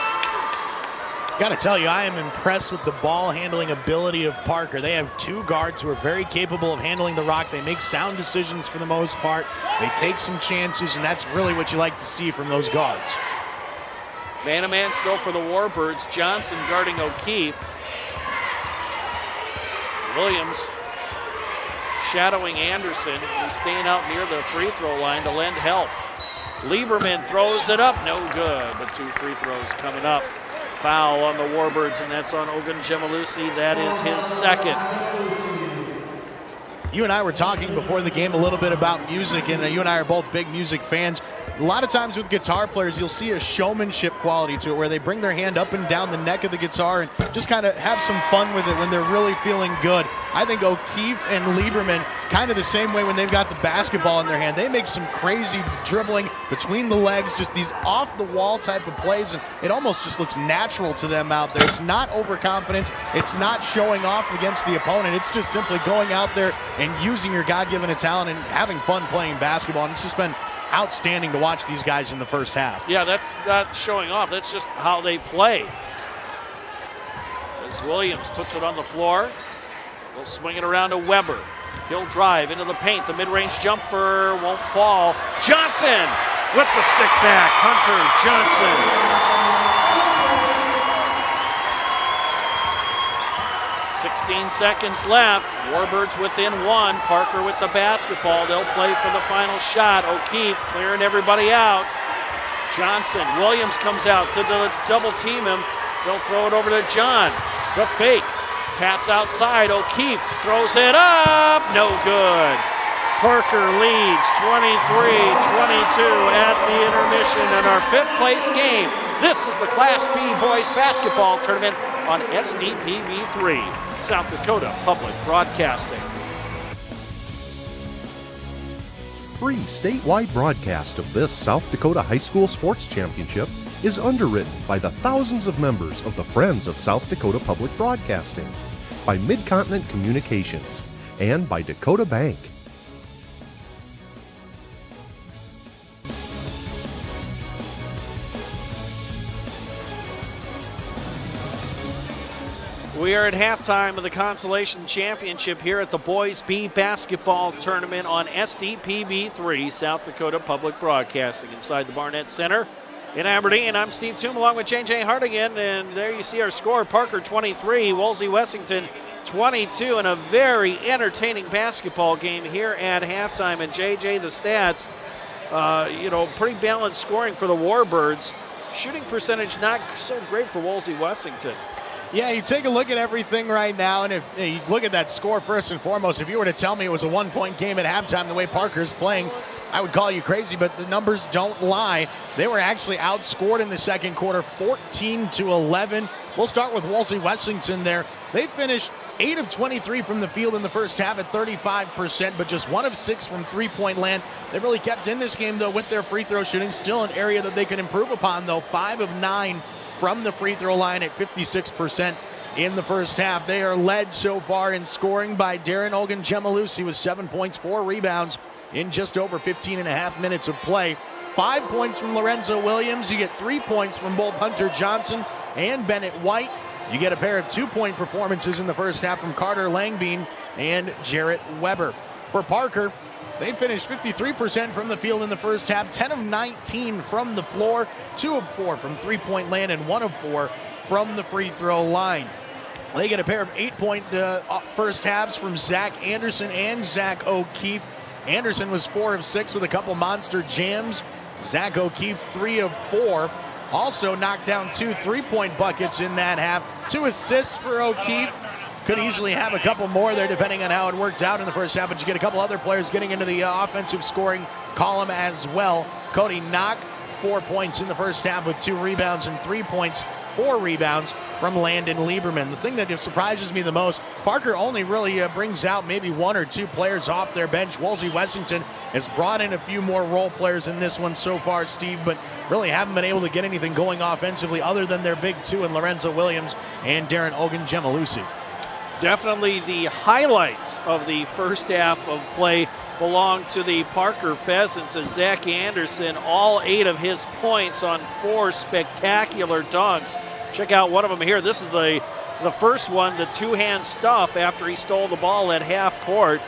Got to tell you, I am impressed with the ball handling ability of Parker. They have two guards who are very capable of handling the rock. They make sound decisions for the most part. They take some chances, and that's really what you like to see from those guards. Man-to-man still for the Warbirds. Johnson guarding O'Keefe. Williams shadowing Anderson. He's staying out near the free throw line to lend help. Lieberman throws it up. No good, but two free throws coming up. Foul on the Warbirds, and that's on Ogunjemalusi. That is his second. You and I were talking before the game a little bit about music, and you and I are both big music fans. A lot of times with guitar players, you'll see a showmanship quality to it where they bring their hand up and down the neck of the guitar and just kind of have some fun with it when they're really feeling good. I think O'Keefe and Lieberman, kind of the same way when they've got the basketball in their hand. They make some crazy dribbling between the legs, just these off-the-wall type of plays, and it almost just looks natural to them out there. It's not overconfidence. It's not showing off against the opponent. It's just simply going out there and using your God-given talent and having fun playing basketball, and it's just been outstanding to watch these guys in the first half. Yeah, that's not showing off. That's just how they play. As Williams puts it on the floor, they'll swing it around to Weber. He'll drive into the paint. The mid-range jumper won't fall. Johnson with the stick back. Hunter Johnson. 16 seconds left. Warbirds within one. Parker with the basketball. They'll play for the final shot. O'Keefe clearing everybody out. Johnson. Williams comes out to double team him. They'll throw it over to John. The fake. Pass outside. O'Keefe throws it up. No good. Parker leads 23-22 at the intermission in our fifth place game. This is the Class B boys basketball tournament on SDPB3, South Dakota Public Broadcasting. Free statewide broadcast of this South Dakota High School Sports Championship is underwritten by the thousands of members of the Friends of South Dakota Public Broadcasting, by Mid-Continent Communications, and by Dakota Bank. We are at halftime of the Consolation Championship here at the Boys B Basketball Tournament on SDPB3, South Dakota Public Broadcasting, inside the Barnett Center in Aberdeen. I'm Steve Toom along with JJ Hardigan, and there you see our score. Parker 23, Wolsey-Wessington 22, and a very entertaining basketball game here at halftime. And JJ, the stats, pretty balanced scoring for the Warbirds. Shooting percentage not so great for Wolsey-Wessington. Yeah, you take a look at everything right now, and if you look at that score first and foremost, if you were to tell me it was a one-point game at halftime the way Parker's playing, I would call you crazy, but the numbers don't lie. They were actually outscored in the second quarter, 14-11. We'll start with Wolsey-Wessington there. They finished 8 of 23 from the field in the first half at 35%, but just 1 of 6 from three-point land. They really kept in this game, though, with their free throw shooting. Still an area that they can improve upon, though. 5 of 9 from the free throw line at 56% in the first half. They are led so far in scoring by Darren Ogunjemalusi with 7 points, 4 rebounds in just over 15 and a half minutes of play. 5 points from Lorenzo Williams. You get 3 points from both Hunter Johnson and Bennett White. You get a pair of 2-point performances in the first half from Carter Langbein and Jarrett Weber. For Parker, they finished 53% from the field in the first half, 10 of 19 from the floor, 2 of 4 from three-point land, and 1 of 4 from the free throw line. They get a pair of 8-point first halves from Zach Anderson and Zach O'Keefe. Anderson was 4 of 6 with a couple monster jams. Zach O'Keefe 3 of 4. Also knocked down 2 3-point buckets in that half. 2 assists for O'Keefe. Could easily have a couple more there depending on how it worked out in the first half, but you get a couple other players getting into the offensive scoring column as well. Cody Knock, 4 points in the first half with 2 rebounds and 3 points, 4 rebounds from Landon Lieberman. The thing that surprises me the most, Parker only really brings out maybe 1 or 2 players off their bench. Wolsey-Wessington has brought in a few more role players in this one so far, Steve, but really haven't been able to get anything going offensively other than their big 2 in Lorenzo Williams and Darren Ogunjemalusi. Definitely the highlights of the first half of play belong to the Parker Pheasants, as Zach Anderson, all 8 of his points on 4 spectacular dunks. Check out one of them here. This is the first one, the two-hand stuff after he stole the ball at half court.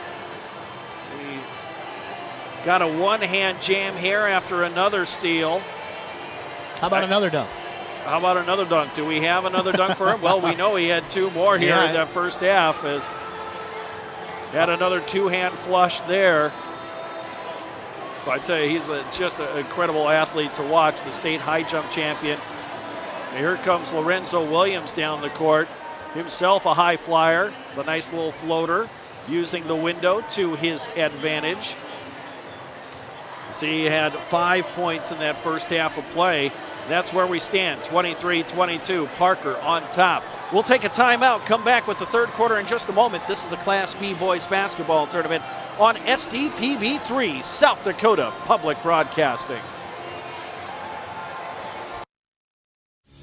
He got a one-hand jam here after another steal. How about another dunk? How about another dunk? Do we have another dunk for him? Well, we know he had 2 more here in that first half. As had another two-hand flush there. But I tell you, he's just an incredible athlete to watch, the state high jump champion. And here comes Lorenzo Williams down the court. Himself a high flyer, the nice little floater, using the window to his advantage. See, he had 5 points in that first half of play. That's where we stand, 23-22, Parker on top. We'll take a timeout, come back with the third quarter in just a moment. This is the Class B Boys Basketball Tournament on SDPB3, South Dakota Public Broadcasting.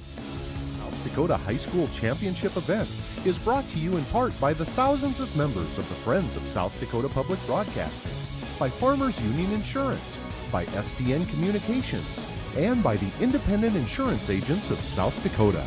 South Dakota High School Championship event is brought to you in part by the thousands of members of the Friends of South Dakota Public Broadcasting, by Farmers Union Insurance, by SDN Communications, and by the Independent Insurance Agents of South Dakota.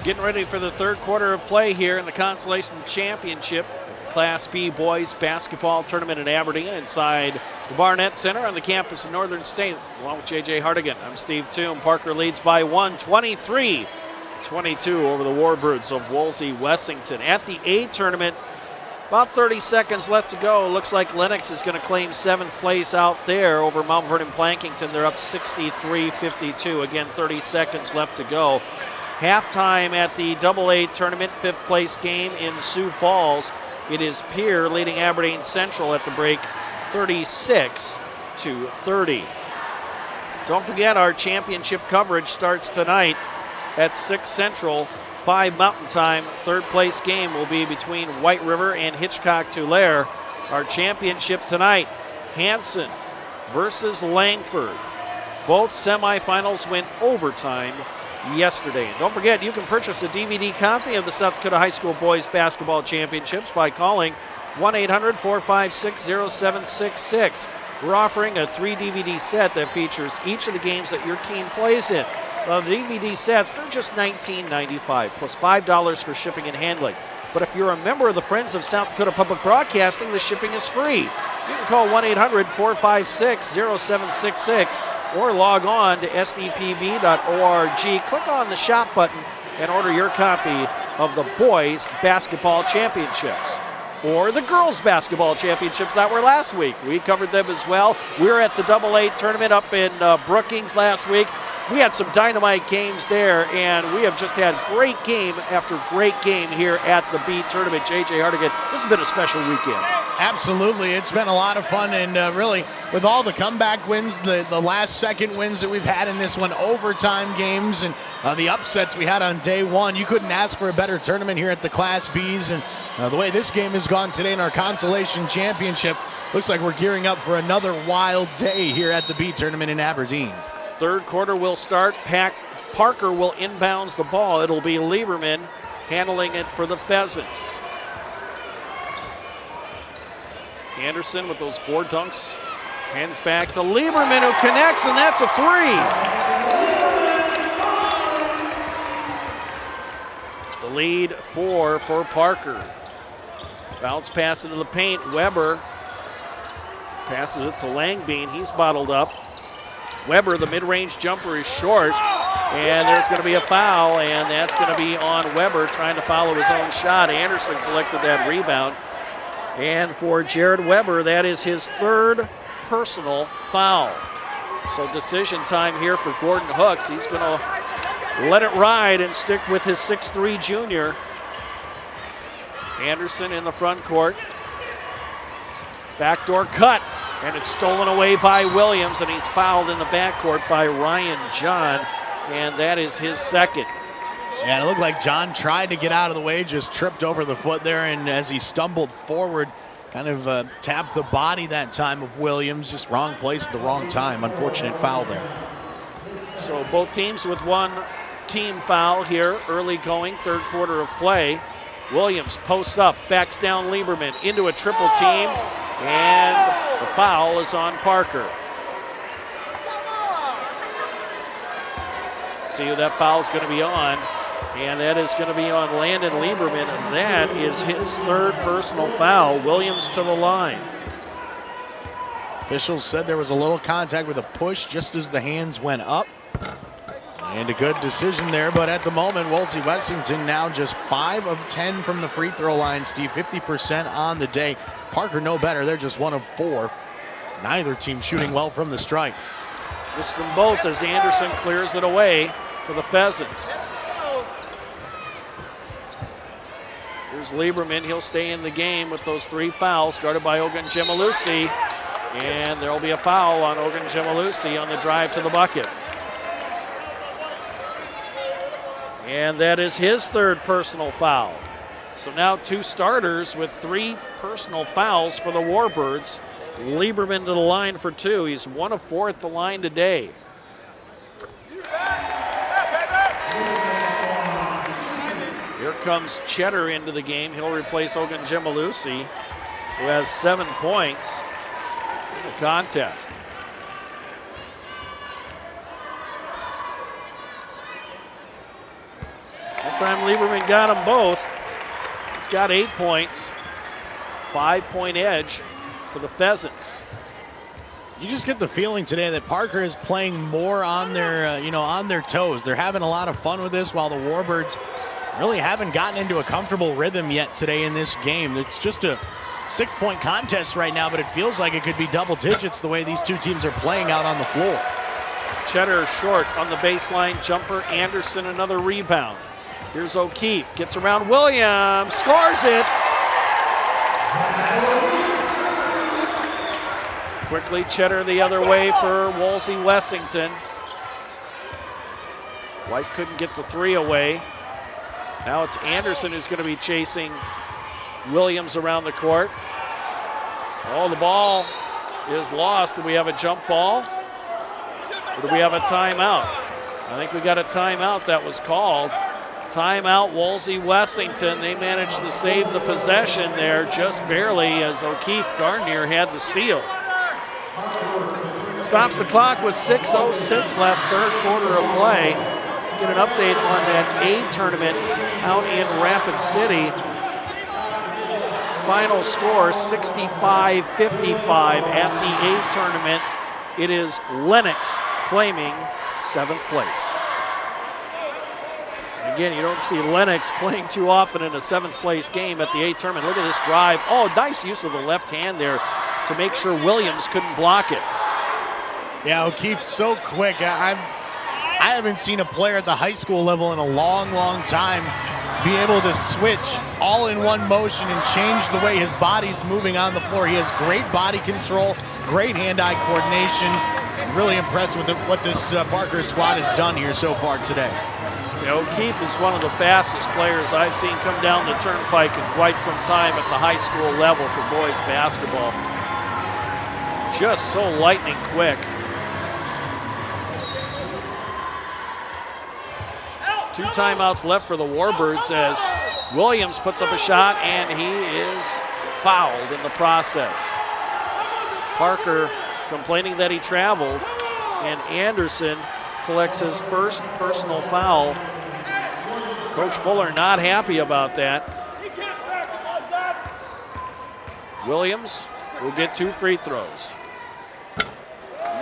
Getting ready for the third quarter of play here in the Consolation Championship Class B Boys Basketball Tournament in Aberdeen inside the Barnett Center on the campus of Northern State. Along with J.J. Hardigan, I'm Steve Toom. Parker leads by 1, 23-22 over the Warbirds of Wolsey-Wessington. At the A tournament, about 30 seconds left to go. Looks like Lennox is going to claim 7th place out there over Mount Vernon Plankington. They're up 63-52. Again, 30 seconds left to go. Halftime at the AA tournament, 5th place game in Sioux Falls. It is Pierre leading Aberdeen Central at the break, 36-30. Don't forget, our championship coverage starts tonight at 6 Central, 5 Mountain Time. Third place game will be between White River and Hitchcock-Tulare. Our championship tonight, Hanson versus Langford. Both semifinals went overtime yesterday. And don't forget, you can purchase a DVD copy of the South Dakota High School Boys Basketball Championships by calling 1-800-456-0766. We're offering a 3 DVD set that features each of the games that your team plays in. The DVD sets, they're just $19.95 plus $5 for shipping and handling. But if you're a member of the Friends of South Dakota Public Broadcasting, the shipping is free. You can call 1-800-456-0766 or log on to sdpb.org. Click on the shop button and order your copy of the Boys Basketball Championships. for the girls basketball championships that were last week. We covered them as well. We were at the AA tournament up in Brookings last week. We had some dynamite games there, and we have just had great game after great game here at the B tournament. J.J. Hardigan, this has been a special weekend. Absolutely. It's been a lot of fun, and really, with all the comeback wins, the last-second wins that we've had in this one, overtime games, and the upsets we had on day one, you couldn't ask for a better tournament here at the Class Bs, and the way this game has gone today in our consolation championship, looks like we're gearing up for another wild day here at the B tournament in Aberdeen. Third quarter will start. Parker will inbounds the ball. It'll be Lieberman handling it for the Pheasants. Anderson with those 4 dunks. Hands back to Lieberman, who connects, and that's a 3. The lead 4 for Parker. Bounce pass into the paint. Weber passes it to Langbein. He's bottled up. Weber, the mid-range jumper is short, and there's going to be a foul, and that's going to be on Weber trying to follow his own shot. Anderson collected that rebound. And for Jared Weber, that is his 3rd personal foul. So decision time here for Gordon Hooks. He's going to let it ride and stick with his 6'3" junior. Anderson in the front court. Backdoor cut. And it's stolen away by Williams, and he's fouled in the backcourt by Ryan John, and that is his 2nd. Yeah, it looked like John tried to get out of the way, just tripped over the foot there, and as he stumbled forward, kind of tapped the body that time of Williams. Just wrong place at the wrong time. Unfortunate foul there. So both teams with 1 team foul here, early going, 3rd quarter of play. Williams posts up, backs down Lieberman into a triple team, and the foul is on Parker. See who that foul is going to be on, and that is going to be on Landon Lieberman, and that is his 3rd personal foul. Williams to the line. Officials said there was a little contact with a push just as the hands went up. And a good decision there, but at the moment, Wolsey-Wessington now just 5 of 10 from the free throw line, Steve, 50% on the day. Parker no better, they're just 1 of 4. Neither team shooting well from the stripe. Missed them both as Anderson clears it away for the Pheasants. Here's Lieberman, he'll stay in the game with those 3 fouls, started by Ogun Gemalusi, and there'll be a foul on Ogun Gemalusi on the drive to the bucket. And that is his 3rd personal foul. So now 2 starters with 3 personal fouls for the Warbirds. Lieberman to the line for 2. He's 1 of 4 at the line today. Here comes Cheddar into the game. He'll replace Ogun Gemalusi, who has 7 points in the contest. That time Lieberman got them both. He's got 8 points. 5-point edge for the Pheasants. You just get the feeling today that Parker is playing more on their, on their toes. They're having a lot of fun with this, while the Warbirds really haven't gotten into a comfortable rhythm yet today in this game. It's just a 6-point contest right now, but it feels like it could be double digits the way these 2 teams are playing out on the floor. Cheddar short on the baseline jumper. Anderson another rebound. Here's O'Keefe, gets around Williams, scores it. Quickly Cheddar the other way for Wolsey-Wessington. White couldn't get the 3 away. Now it's Anderson who's going to be chasing Williams around the court. Oh, the ball is lost. Do we have a jump ball? Or do we have a timeout? I think we got a timeout that was called. Timeout, Wolsey-Wessington. They managed to save the possession there just barely as O'Keefe darn near had the steal. Stops the clock with 6:06 left, 3rd quarter of play. Let's get an update on that A tournament out in Rapid City. Final score 65-55 at the A tournament. It is Lennox claiming 7th place. Again, you don't see Lennox playing too often in a 7th place game at the A tournament. Look at this drive. Oh, nice use of the left hand there to make sure Williams couldn't block it. Yeah, O'Keefe's so quick. I haven't seen a player at the high school level in a long, long time be able to switch all in one motion and change the way his body's moving on the floor. He has great body control, great hand-eye coordination. I'm really impressed with what this Parker squad has done here so far today. O'Keefe is one of the fastest players I've seen come down the turnpike in quite some time at the high school level for boys basketball. Just so lightning quick. 2 timeouts left for the Warbirds as Williams puts up a shot and he is fouled in the process. Parker complaining that he traveled, and Anderson collects his first personal foul. Coach Fuller not happy about that. Williams will get 2 free throws.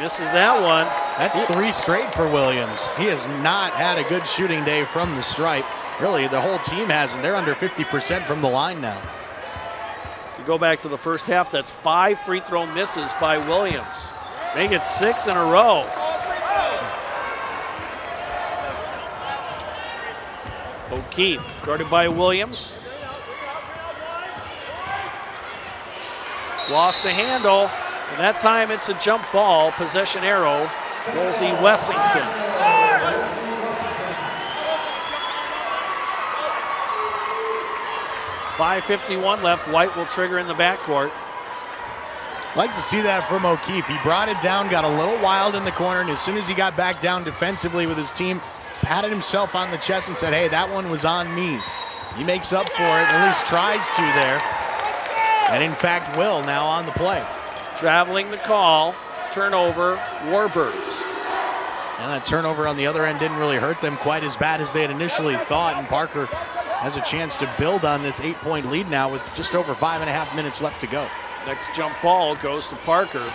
Misses that one. That's 3 straight for Williams. He has not had a good shooting day from the stripe. Really, the whole team hasn't. They're under 50% from the line now. You go back to the first half, that's 5 free throw misses by Williams. Make it 6 in a row. O'Keefe guarded by Williams. Lost the handle, and that time it's a jump ball, possession arrow, Wolsey-Wessington. .551 left. White will trigger in the backcourt. Like to see that from O'Keefe. He brought it down, got a little wild in the corner, and as soon as he got back down defensively with his team, patted himself on the chest and said, hey, that one was on me. He makes up for it, at least tries to there. And in fact will now on the play. Traveling the call, turnover, Warbirds. And that turnover on the other end didn't really hurt them quite as bad as they had initially thought, and Parker has a chance to build on this 8-point lead now with just over 5.5 minutes left to go. Next jump ball goes to Parker.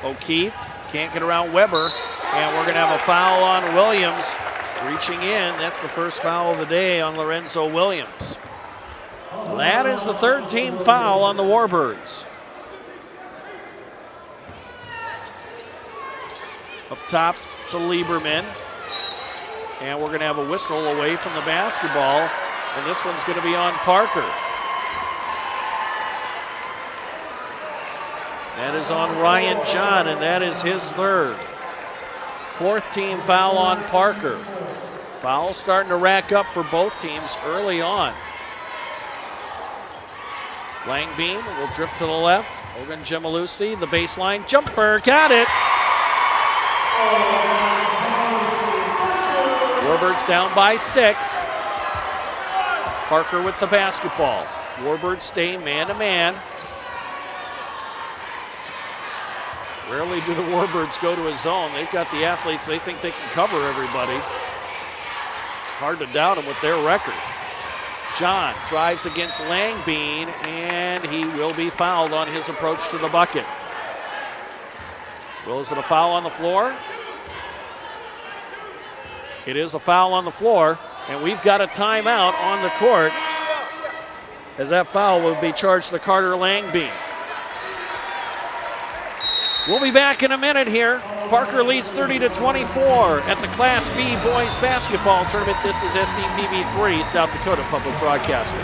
O'Keefe can't get around Weber, and we're going to have a foul on Williams. Reaching in, that's the first foul of the day on Lorenzo Williams. That is the 3rd team foul on the Warbirds. Up top to Lieberman. And we're going to have a whistle away from the basketball, and this one's going to be on Parker. That is on Ryan John, and that is his 3rd. 4th team foul on Parker. Fouls starting to rack up for both teams early on. Langbeam will drift to the left. Ogun Gemalusi, the baseline jumper, got it. Warbirds down by 6. Parker with the basketball. Warbirds stay man-to-man. Rarely do the Warbirds go to a zone. They've got the athletes. They think they can cover everybody. Hard to doubt them with their record. John drives against Langbeam, and he will be fouled on his approach to the bucket. Well, is it a foul on the floor? It is a foul on the floor, and we've got a timeout on the court as that foul will be charged to Carter Langbeam. We'll be back in a minute here. Parker leads 30-24 at the Class B Boys Basketball Tournament. This is SDPB3, South Dakota Public Broadcasting.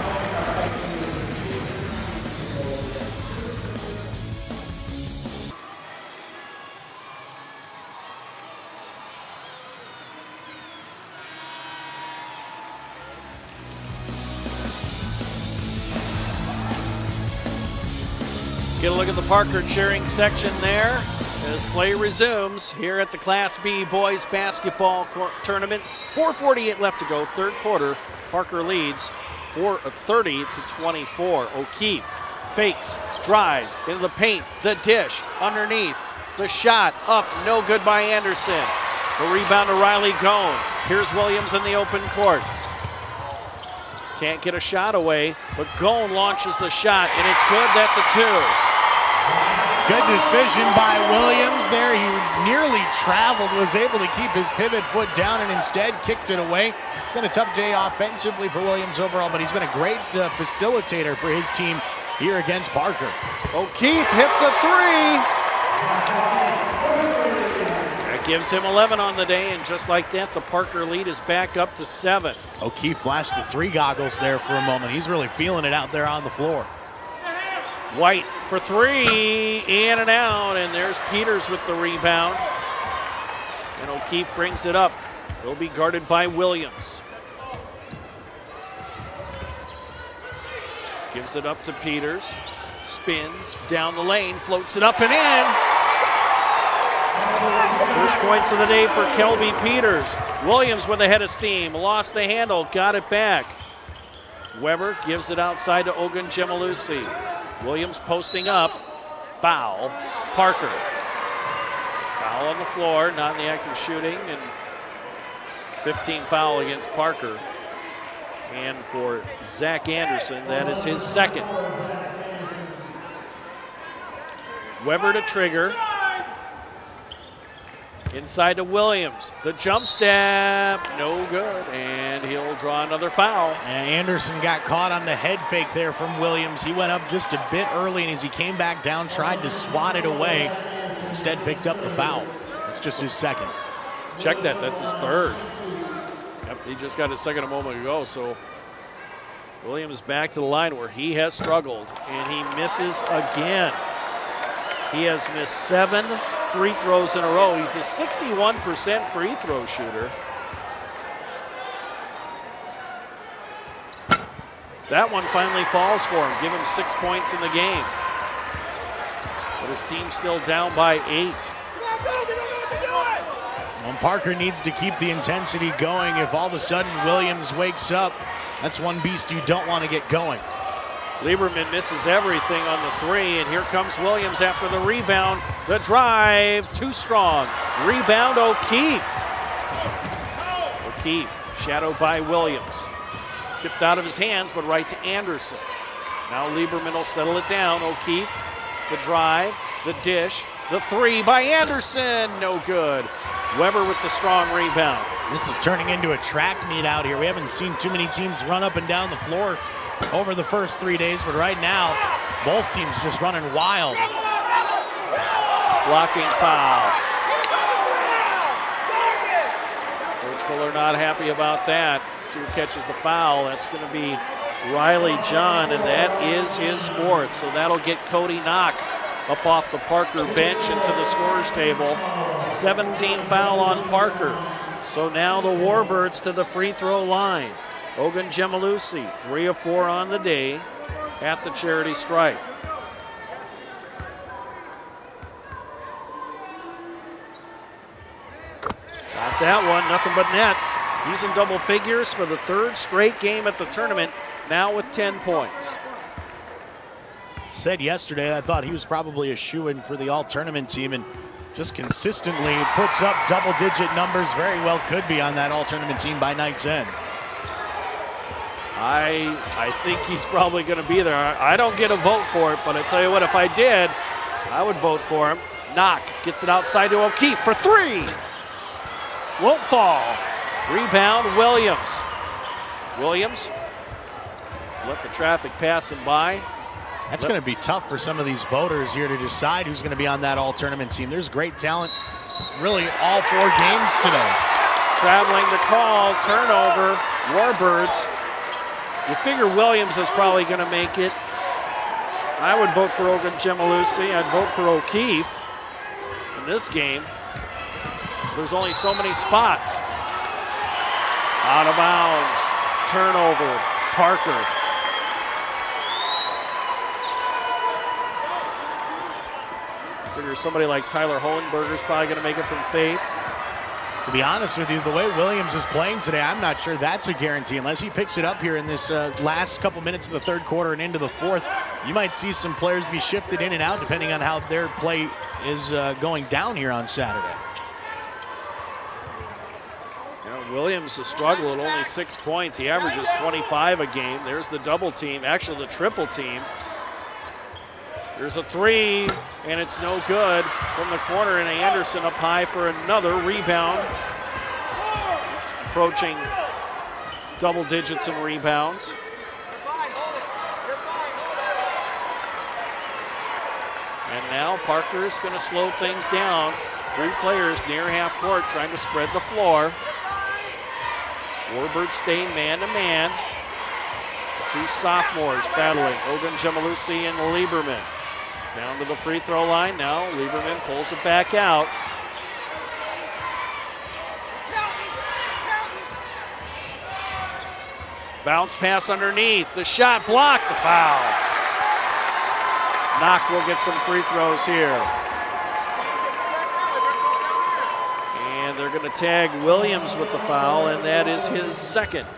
Get a look at the Parker cheering section there as play resumes here at the Class B Boys Basketball Tournament. 4:48 left to go, 3rd quarter. Parker leads 30-24. O'Keefe fakes, drives into the paint, the dish, underneath, the shot, up, no good by Anderson. The rebound to Riley Gone. Here's Williams in the open court. Can't get a shot away, but Gone launches the shot, and it's good. That's a 2. Good decision by Williams there. He nearly traveled, was able to keep his pivot foot down and instead kicked it away. It's been a tough day offensively for Williams overall, but he's been a great facilitator for his team here against Parker. O'Keefe hits a three. That gives him 11 on the day, and just like that, the Parker lead is back up to 7. O'Keefe flashed the 3 goggles there for a moment. He's really feeling it out there on the floor. White for 3, in and out, and there's Peters with the rebound. And O'Keefe brings it up. He'll be guarded by Williams. Gives it up to Peters. Spins down the lane, floats it up and in. First points of the day for Kelby Peters. Williams with a head of steam, lost the handle, got it back. Weber gives it outside to Ogunjemalusi. Williams posting up, foul, Parker. Foul on the floor, not in the act of shooting, and 15 foul against Parker. And for Zach Anderson, that is his second. Weber to trigger. Inside to Williams. The jump step, no good, and he'll draw another foul. And Anderson got caught on the head fake there from Williams. He went up just a bit early, and as he came back down, tried to swat it away. Instead picked up the foul. It's just his second. Check that, that's his third. Yep, he just got his second a moment ago, so Williams back to the line where he has struggled, and he misses again. He has missed 7 free throws in a row. He's a 61% free throw shooter. That one finally falls for him. Give him 6 points in the game. But his team's still down by 8. Well, Parker needs to keep the intensity going. If all of a sudden Williams wakes up, that's one beast you don't want to get going. Lieberman misses everything on the 3, and here comes Williams after the rebound. The drive, too strong. Rebound, O'Keefe. O'Keefe, shadowed by Williams. Tipped out of his hands, but right to Anderson. Now Lieberman will settle it down. O'Keefe, the drive, the dish, the 3 by Anderson, no good. Weber with the strong rebound. This is turning into a track meet out here. We haven't seen too many teams run up and down the floor over the first 3 days, but right now, both teams just running wild. Blocking foul. Coach Fuller not happy about that. See who catches the foul. That's going to be Riley John, and that is his 4th. So that'll get Cody Knock up off the Parker bench into the scorer's table. 17 foul on Parker. So now the Warbirds to the free throw line. Ogunjemalusi, 3 of 4 on the day at the charity stripe. Got that one, nothing but net. He's in double figures for the 3rd straight game at the tournament, now with 10 points. Said yesterday I thought he was probably a shoo-in for the all-tournament team, and just consistently puts up double-digit numbers. Very well could be on that all-tournament team by night's end. I think he's probably going to be there. I don't get a vote for it, but I tell you what, if I did, I would vote for him. Knock gets it outside to O'Keefe for 3. Won't fall. Rebound, Williams. Williams let the traffic pass him by. That's going to be tough for some of these voters here to decide who's going to be on that all-tournament team. There's great talent really all 4 games today. Traveling the call, turnover, Warbirds. You figure Williams is probably going to make it. I would vote for Ogunjemalusi. I'd vote for O'Keefe. In this game, there's only so many spots. Out of bounds, turnover, Parker. Figure somebody like Tyler Hohenberger is probably going to make it from Faith. To be honest with you, the way Williams is playing today, I'm not sure that's a guarantee. Unless he picks it up here in this last couple minutes of the 3rd quarter and into the 4th, you might see some players be shifted in and out depending on how their play is going down here on Saturday. Williams has struggled at only 6 points. He averages 25 a game. There's the double team, actually the triple team. Here's a three, and it's no good from the corner, and Anderson up high for another rebound. He's approaching double digits in rebounds. And now Parker is going to slow things down. 3 players near half court trying to spread the floor. Warbirds stay man-to-man. The 2 sophomores battling, Ogun Jemalusi and Lieberman. Down to the free throw line now. Lieberman pulls it back out. Bounce pass underneath. The shot blocked. The foul. Knock will get some free throws here. And they're going to tag Williams with the foul, and that is his second.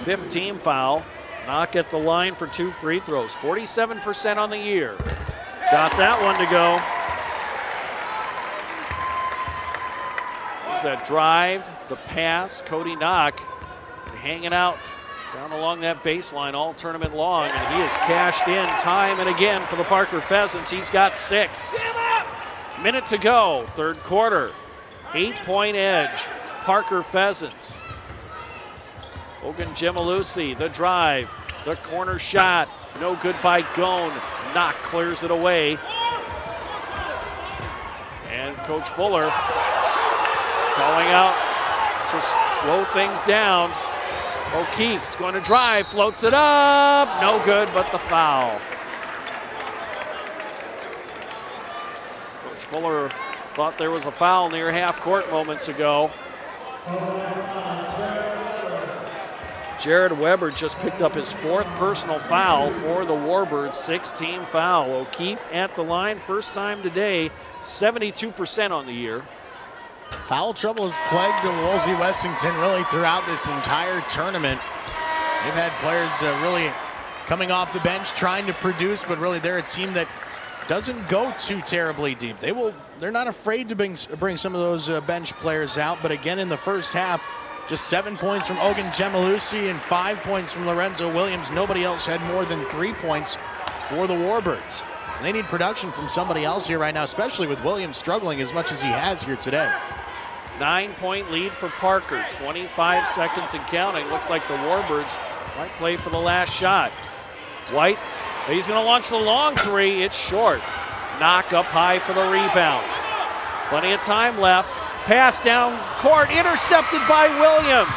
5th team foul. Knock at the line for 2 free throws. 47% on the year. Got that one to go. There's that drive, the pass. Cody Knock hanging out down along that baseline all tournament long, and he has cashed in time and again for the Parker Pheasants. He's got 6. Minute to go, 3rd quarter. 8-point edge, Parker Pheasants. Ogun Jemalusi, the drive, the corner shot, no good by Gone. Knock clears it away. And Coach Fuller calling out to slow things down. O'Keefe's going to drive, floats it up, no good, but the foul. Coach Fuller thought there was a foul near half court moments ago. Jared Weber just picked up his 4th personal foul for the Warbirds, 6-team foul. O'Keefe at the line, first time today, 72% on the year. Foul trouble has plagued the Wolsey-Wessington really throughout this entire tournament. They've had players really coming off the bench trying to produce, but really they're a team that doesn't go too terribly deep. They're not afraid to bring some of those bench players out, but again in the first half, just 7 points from Ogun Jemalusi and 5 points from Lorenzo Williams. Nobody else had more than 3 points for the Warbirds. So they need production from somebody else here right now, especially with Williams struggling as much as he has here today. 9-point lead for Parker, 25 seconds and counting. Looks like the Warbirds might play for the last shot. White, he's going to launch the long 3. It's short. Knock up high for the rebound. Plenty of time left. Pass down court, intercepted by Williams.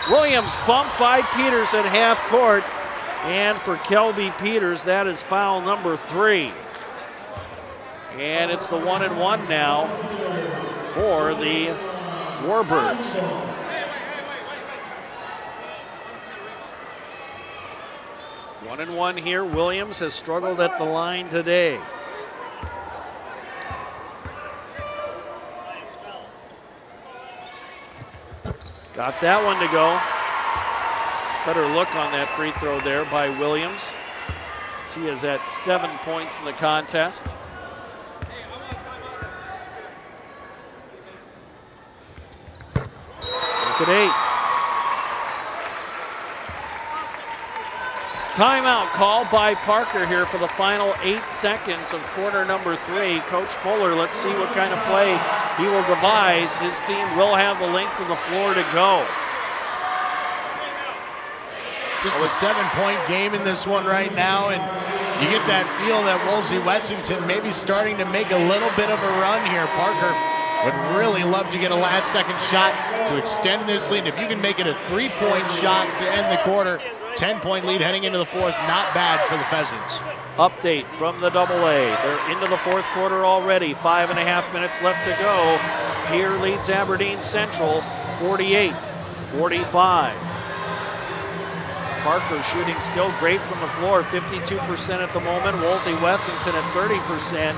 Williams bumped by Peters at half court. And for Kelby Peters, that is foul number 3. And it's the 1-and-1 now for the Warbirds. One and one here. Williams has struggled at the line today. Got that one to go. Better look on that free throw there by Williams. He is at 7 points in the contest. Look at 8. Timeout call by Parker here for the final 8 seconds of quarter number 3. Coach Fuller, let's see what kind of play he will devise. His team will have the length of the floor to go. Just a 7-point game in this one right now, and you get that feel that Wolsey-Wessington may be starting to make a little bit of a run here. Parker would really love to get a last-second shot to extend this lead. If you can make it a 3-point shot to end the quarter, 10-point lead heading into the fourth, not bad for the Pheasants. Update from the AA. They're into the fourth quarter already. 5.5 minutes left to go. Here leads Aberdeen Central 48-45. Parker shooting still great from the floor, 52% at the moment. Wolsey-Wessington at 30%.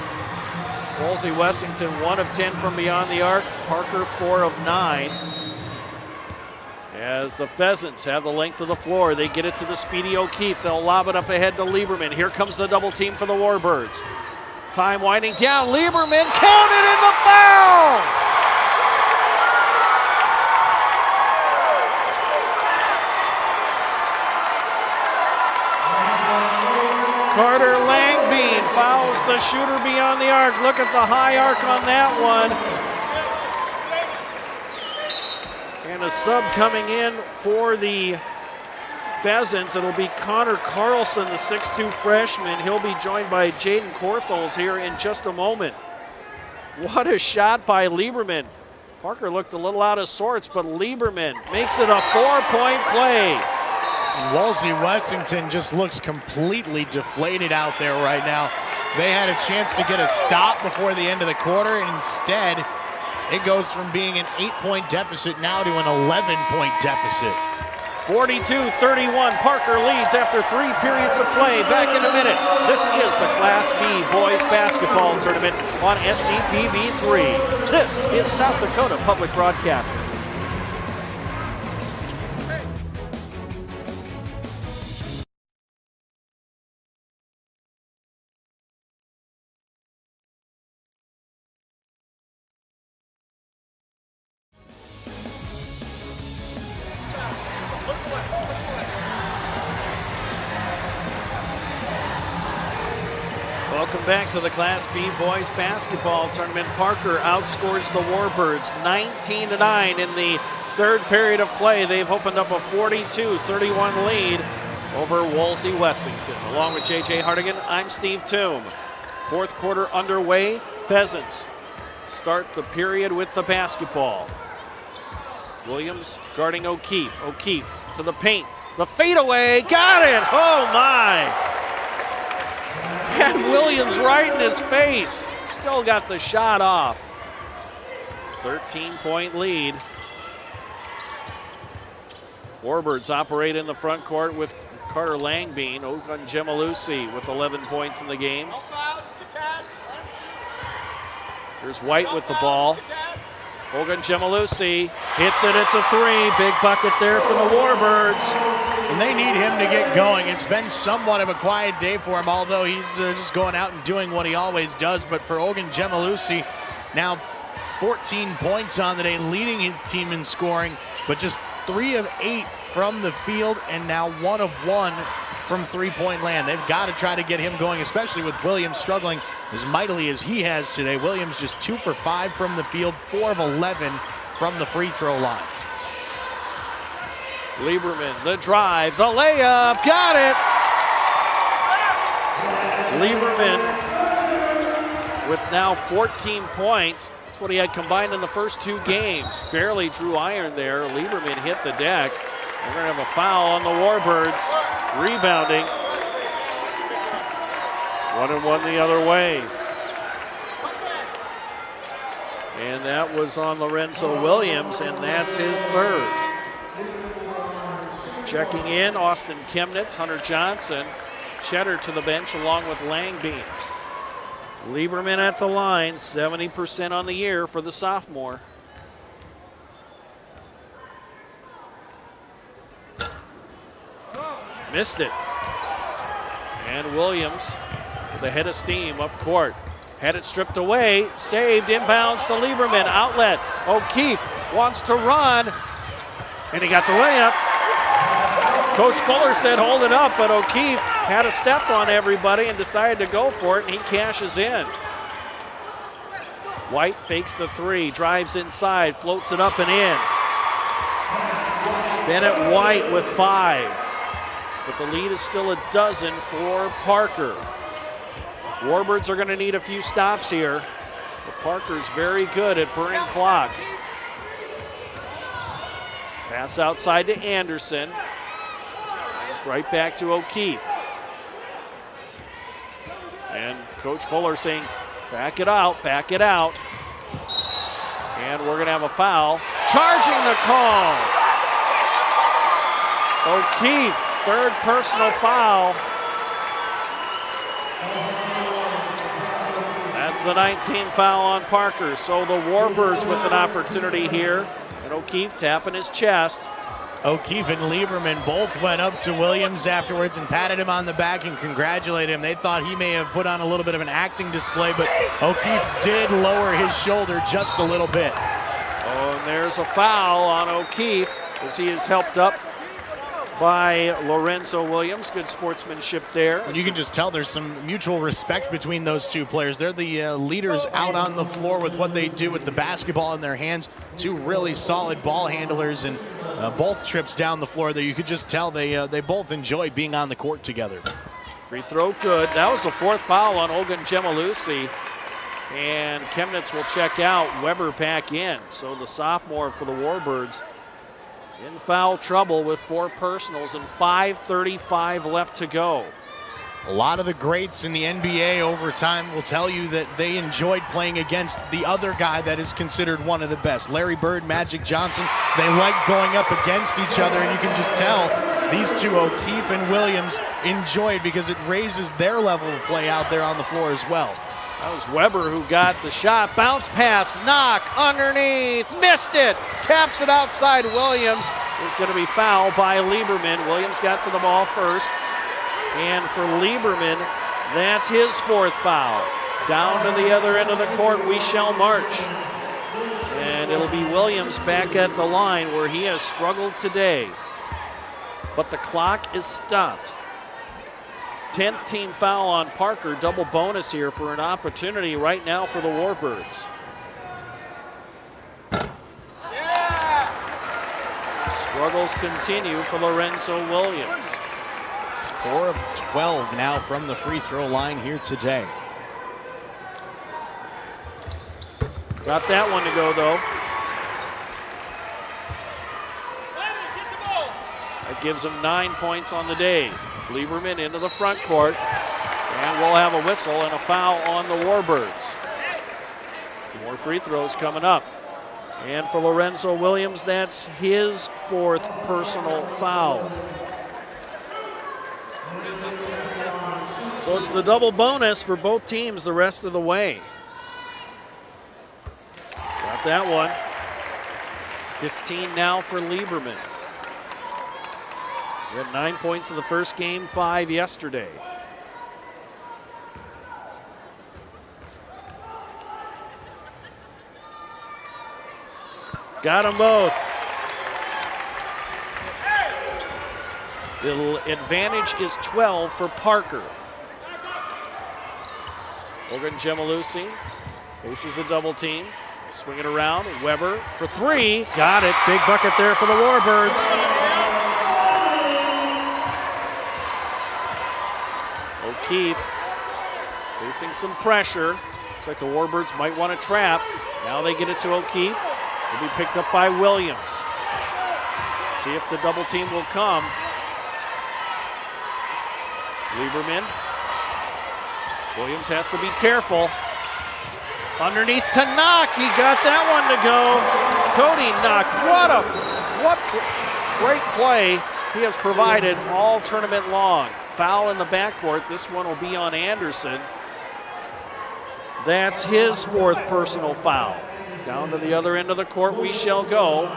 Wolsey-Wessington 1 of 10 from beyond the arc. Parker 4 of 9. As the Pheasants have the length of the floor, they get it to the speedy O'Keefe. They'll lob it up ahead to Lieberman. Here comes the double team for the Warbirds. Time winding down. Lieberman counted in the foul! Carter Langford fouls the shooter beyond the arc. Look at the high arc on that one. And a sub coming in for the Pheasants. It'll be Connor Carlson, the 6'2 freshman. He'll be joined by Jaden Korthals here in just a moment. What a shot by Lieberman. Parker looked a little out of sorts, but Lieberman makes it a 4-point play. Wolsey-Wessington just looks completely deflated out there right now. They had a chance to get a stop before the end of the quarter, and instead it goes from being an 8-point deficit now to an 11-point deficit. 42-31, Parker leads after 3 periods of play. Back in a minute. This is the Class B Boys Basketball Tournament on SDPB3. This is South Dakota Public Broadcasting. Welcome back to the Class B Boys Basketball Tournament. Parker outscores the Warbirds 19-9 in the third period of play. They've opened up a 42-31 lead over Wolsey-Wessington. Along with J.J. Hardigan, I'm Steve Toom. Fourth quarter underway. Pheasants start the period with the basketball. Williams guarding O'Keefe. O'Keefe to the paint. The fadeaway, got it! Oh my! Had Williams right in his face. Still got the shot off. 13-point lead. Warbirds operate in the front court with Carter Langbein. Ogun Gemalusi with 11 points in the game. Here's White with the ball. Ogun Gemalusi hits it, it's a 3. Big bucket there for the Warbirds. And they need him to get going. It's been somewhat of a quiet day for him, although he's just going out and doing what he always does. But for Ogun Gemalusi, now 14 points on the day, leading his team in scoring, but just 3 of 8 from the field and now 1 of 1 from three-point land. They've got to try to get him going, especially with Williams struggling as mightily as he has today. Williams just 2 for 5 from the field, 4 of 11 from the free throw line. Lieberman, the drive, the layup, got it! Lieberman with now 14 points. That's what he had combined in the first 2 games. Barely drew iron there. Lieberman hit the deck. We're going to have a foul on the Warbirds. Rebounding. 1-1 the other way. And that was on Lorenzo Williams, and that's his 3rd. Checking in, Austin Chemnitz, Hunter Johnson, Cheddar to the bench along with Langbein. Lieberman at the line, 70% on the year for the sophomore. Missed it. And Williams with a head of steam up court. Had it stripped away, saved, inbounds to Lieberman, outlet. O'Keefe wants to run, and he got the layup. Coach Fuller said hold it up, but O'Keefe had a step on everybody and decided to go for it, and he cashes in. White fakes the 3, drives inside, floats it up and in. Bennett White with 5, but the lead is still a dozen for Parker. Warbirds are going to need a few stops here, but Parker's very good at burning clock. Pass outside to Anderson. Right back to O'Keefe. And Coach Fuller saying, back it out, back it out. And we're going to have a foul. Charging the call. O'Keefe, 3rd personal foul. That's the 19th foul on Parker. So the Warbirds with an opportunity here. And O'Keefe tapping his chest. O'Keefe and Lieberman both went up to Williams afterwards and patted him on the back and congratulated him. They thought he may have put on a little bit of an acting display, but O'Keefe did lower his shoulder just a little bit. Oh, and there's a foul on O'Keefe as he is helped up by Lorenzo Williams. Good sportsmanship there. And you can just tell there's some mutual respect between those two players. They're the leaders out on the floor with what they do with the basketball in their hands. Two really solid ball handlers, and both trips down the floor that you could just tell they both enjoy being on the court together. Free throw good. That was the fourth foul on Ogun Gemalusi. And Chemnitz will check out. Weber back in. So the sophomore for the Warbirds in foul trouble with 4 personals and 5:35 left to go. A lot of the greats in the NBA over time will tell you that they enjoyed playing against the other guy that is considered one of the best. Larry Bird, Magic Johnson, they like going up against each other, and you can just tell these two, O'Keefe and Williams, enjoy it because it raises their level of play out there on the floor as well. That was Weber who got the shot. Bounce pass, knock, underneath, missed it. Taps it outside. Williams is going to be fouled by Lieberman. Williams got to the ball first. And for Lieberman, that's his 4th foul. Down to the other end of the court, we shall march. And it'll be Williams back at the line where he has struggled today. But the clock is stopped. 10th team foul on Parker, double bonus here for an opportunity right now for the Warbirds. Struggles continue for Lorenzo Williams. 4 of 12 now from the free throw line here today. Got that one to go though. That gives him 9 points on the day. Lieberman into the front court, and we'll have a whistle and a foul on the Warbirds. More free throws coming up. And for Lorenzo Williams, that's his 4th personal foul. So it's the double bonus for both teams the rest of the way. Got that one. 15 now for Lieberman. He had 9 points in the first game, 5 yesterday. Got them both. The advantage is 12 for Parker. Ogun Gemalusi faces a double team. Swing it around. Weber for 3. Got it. Big bucket there for the Warbirds. O'Keefe facing some pressure. Looks like the Warbirds might want to trap. Now they get it to O'Keefe. Will be picked up by Williams. See if the double team will come. Lieberman. Williams has to be careful. Underneath to Knock. He got that one to go. Cody Knock. What great play he has provided all tournament long. Foul in the backcourt. This one will be on Anderson. That's his 4th personal foul. Down to the other end of the court we shall go.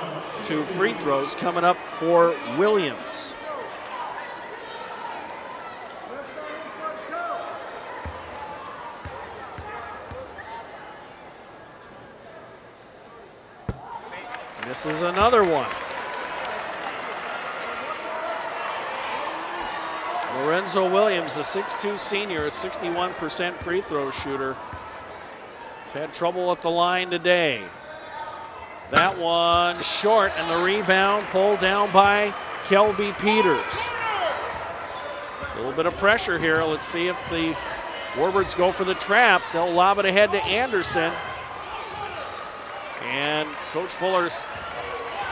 2 free throws coming up for Williams. This is another one. Lorenzo Williams, a 6'2 senior, a 61% free throw shooter. He's had trouble at the line today. That one short, and the rebound pulled down by Kelby Peters. A little bit of pressure here. Let's see if the Warbirds go for the trap. They'll lob it ahead to Anderson. And Coach Fuller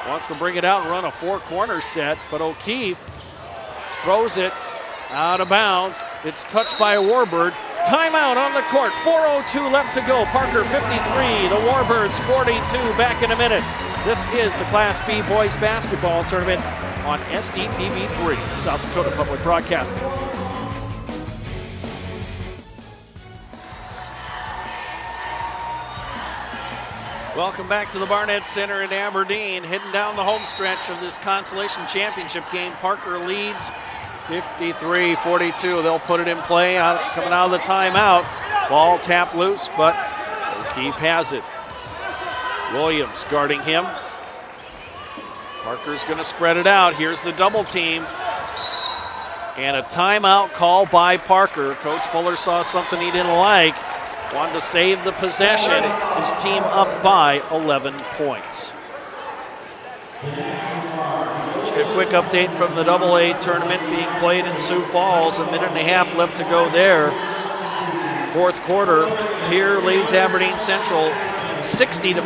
wants to bring it out and run a 4-corner set, but O'Keefe throws it out of bounds. It's touched by a Warbird. Timeout on the court. 4:02 left to go. Parker 53, the Warbirds 42. Back in a minute. This is the Class B boys basketball tournament on SDPB3, South Dakota Public Broadcasting. Welcome back to the Barnett Center in Aberdeen. Heading down the home stretch of this consolation championship game. Parker leads 53-42. They'll put it in play coming out of the timeout. Ball tapped loose, but O'Keefe has it. Williams guarding him. Parker's going to spread it out. Here's the double team. And a timeout call by Parker. Coach Fuller saw something he didn't like. Wanted to save the possession. His team up by 11 points. A quick update from the AA tournament being played in Sioux Falls. A minute and a half left to go there. Fourth quarter. Here leads Aberdeen Central 60-52.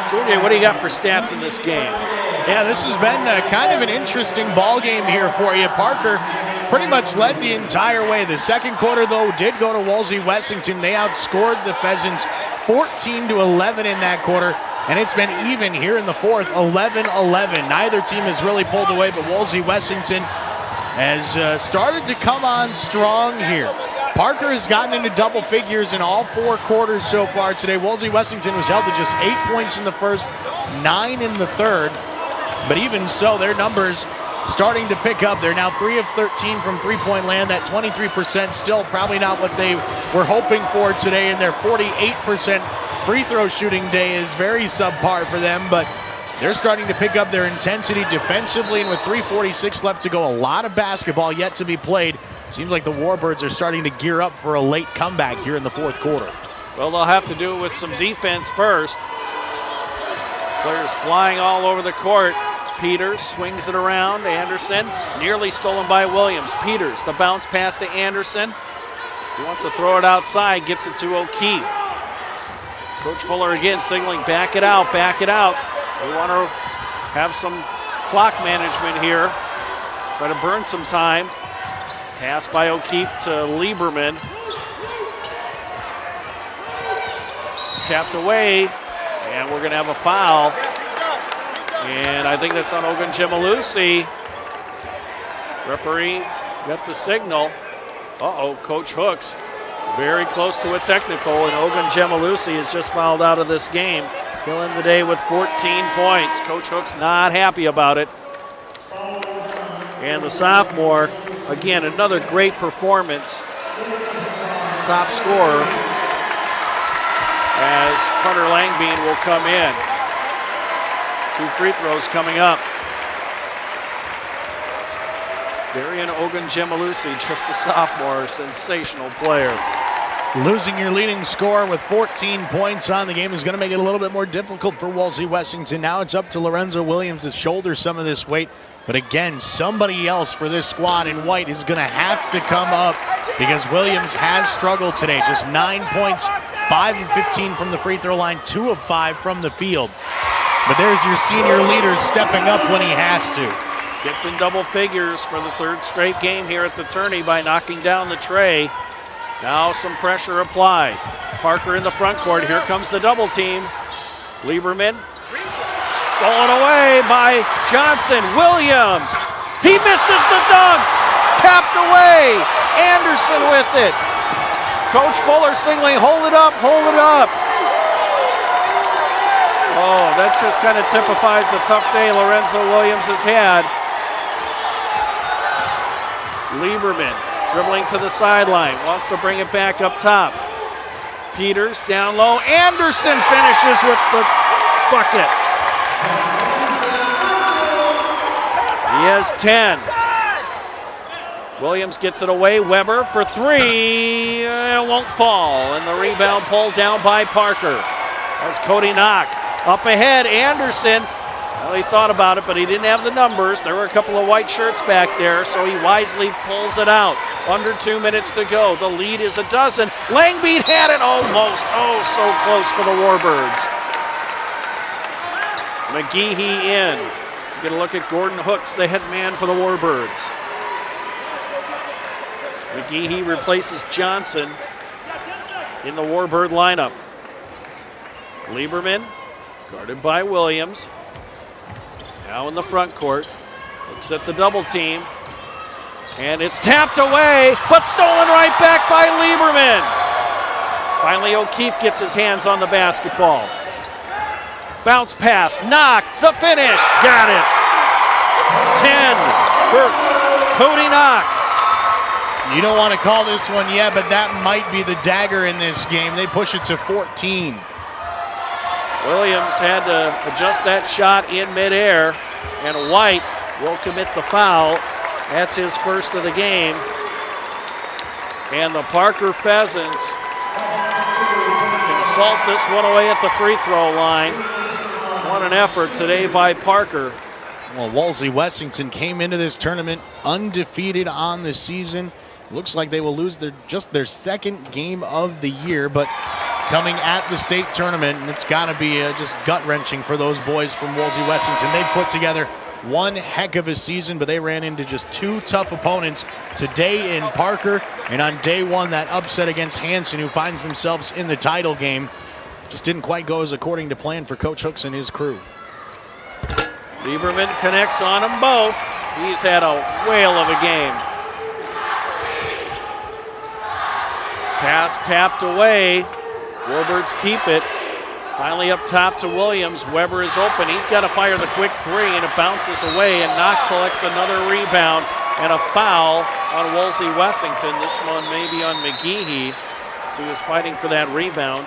JJ, what do you got for stats in this game? Yeah, this has been kind of an interesting ball game here for you. Parker pretty much led the entire way. The second quarter, though, did go to Wolsey-Wessington. They outscored the Pheasants 14-11 in that quarter, and it's been even here in the fourth, 11-11. Neither team has really pulled away, but Wolsey-Wessington has started to come on strong here. Parker has gotten into double figures in all four quarters so far today. Wolsey-Wessington was held to just 8 points in the first, 9 in the third. But even so, their numbers starting to pick up. They're now 3 of 13 from three-point land. That 23% still probably not what they were hoping for today. And their 48% free throw shooting day is very subpar for them. But they're starting to pick up their intensity defensively. And with 3:46 left to go, a lot of basketball yet to be played. Seems like the Warbirds are starting to gear up for a late comeback here in the fourth quarter. Well, they'll have to do it with some defense first. Players flying all over the court. Peters swings it around. Anderson nearly stolen by Williams. Peters, the bounce pass to Anderson. He wants to throw it outside, gets it to O'Keefe. Coach Fuller again signaling, back it out, back it out. We want to have some clock management here. Try to burn some time. Pass by O'Keefe to Lieberman. Tapped away, and we're going to have a foul. And I think that's on Ogunjemalusi. Referee got the signal. Uh-oh, Coach Hooks very close to a technical, and Ogunjemalusi is just fouled out of this game. He'll end the day with 14 points. Coach Hooks not happy about it. And the sophomore, again, another great performance. Top scorer as Hunter Langbein will come in. 2 free throws coming up. Darian Ogunjemalusi, just a sophomore, sensational player. Losing your leading scorer with 14 points on the game is going to make it a little bit more difficult for Wolsey-Wessington. Now it's up to Lorenzo Williams to shoulder some of this weight. But again, somebody else for this squad in white is going to have to come up because Williams has struggled today. Just 9 points, 5 of 15 from the free throw line, 2 of 5 from the field. But there's your senior leader stepping up when he has to. Gets in double figures for the third straight game here at the tourney by knocking down the tray. Now some pressure applied. Parker in the front court. Here comes the double team. Lieberman stolen away by Johnson. Williams. He misses the dunk. Tapped away. Anderson with it. Coach Fuller signaling, hold it up, hold it up. Oh, that just kind of typifies the tough day Lorenzo Williams has had. Lieberman dribbling to the sideline, wants to bring it back up top. Peters down low. Anderson finishes with the bucket. He has 10. Williams gets it away. Weber for 3. It won't fall. And the rebound pulled down by Parker. That was Cody Knock. Up ahead, Anderson. Well, he thought about it, but he didn't have the numbers. There were a couple of white shirts back there, so he wisely pulls it out. Under 2 minutes to go. The lead is a dozen. Langbein had it almost. Oh, so close for the Warbirds. McGehee in. Let's get a look at Gordon Hooks, the head man for the Warbirds. McGehee replaces Johnson in the Warbird lineup. Lieberman, guarded by Williams. Now in the front court. Looks at the double team. And it's tapped away, but stolen right back by Lieberman. Finally, O'Keefe gets his hands on the basketball. Bounce pass, knock, the finish, got it. 10 for Cody Knock. You don't want to call this one yet, but that might be the dagger in this game. They push it to 14. Williams had to adjust that shot in midair, and White will commit the foul. That's his first of the game. And the Parker Pheasants consult this one away at the free throw line. What an effort today by Parker. Well, Wolsey-Wessington came into this tournament undefeated on the season. Looks like they will lose their second game of the year, but coming at the state tournament, and it's got to be just gut-wrenching for those boys from Wolsey-Wessington. They put together one heck of a season, but they ran into just two tough opponents today in Parker, and on day one, that upset against Hanson, who finds themselves in the title game. Just didn't quite go as according to plan for Coach Hooks and his crew. Lieberman connects on them both. He's had a whale of a game. Pass tapped away. Warbirds keep it. Finally up top to Williams. Weber is open. He's got to fire the quick three, and it bounces away, and Knock collects another rebound and a foul on Wolsey-Wessington. This one may be on McGehee, so he was fighting for that rebound,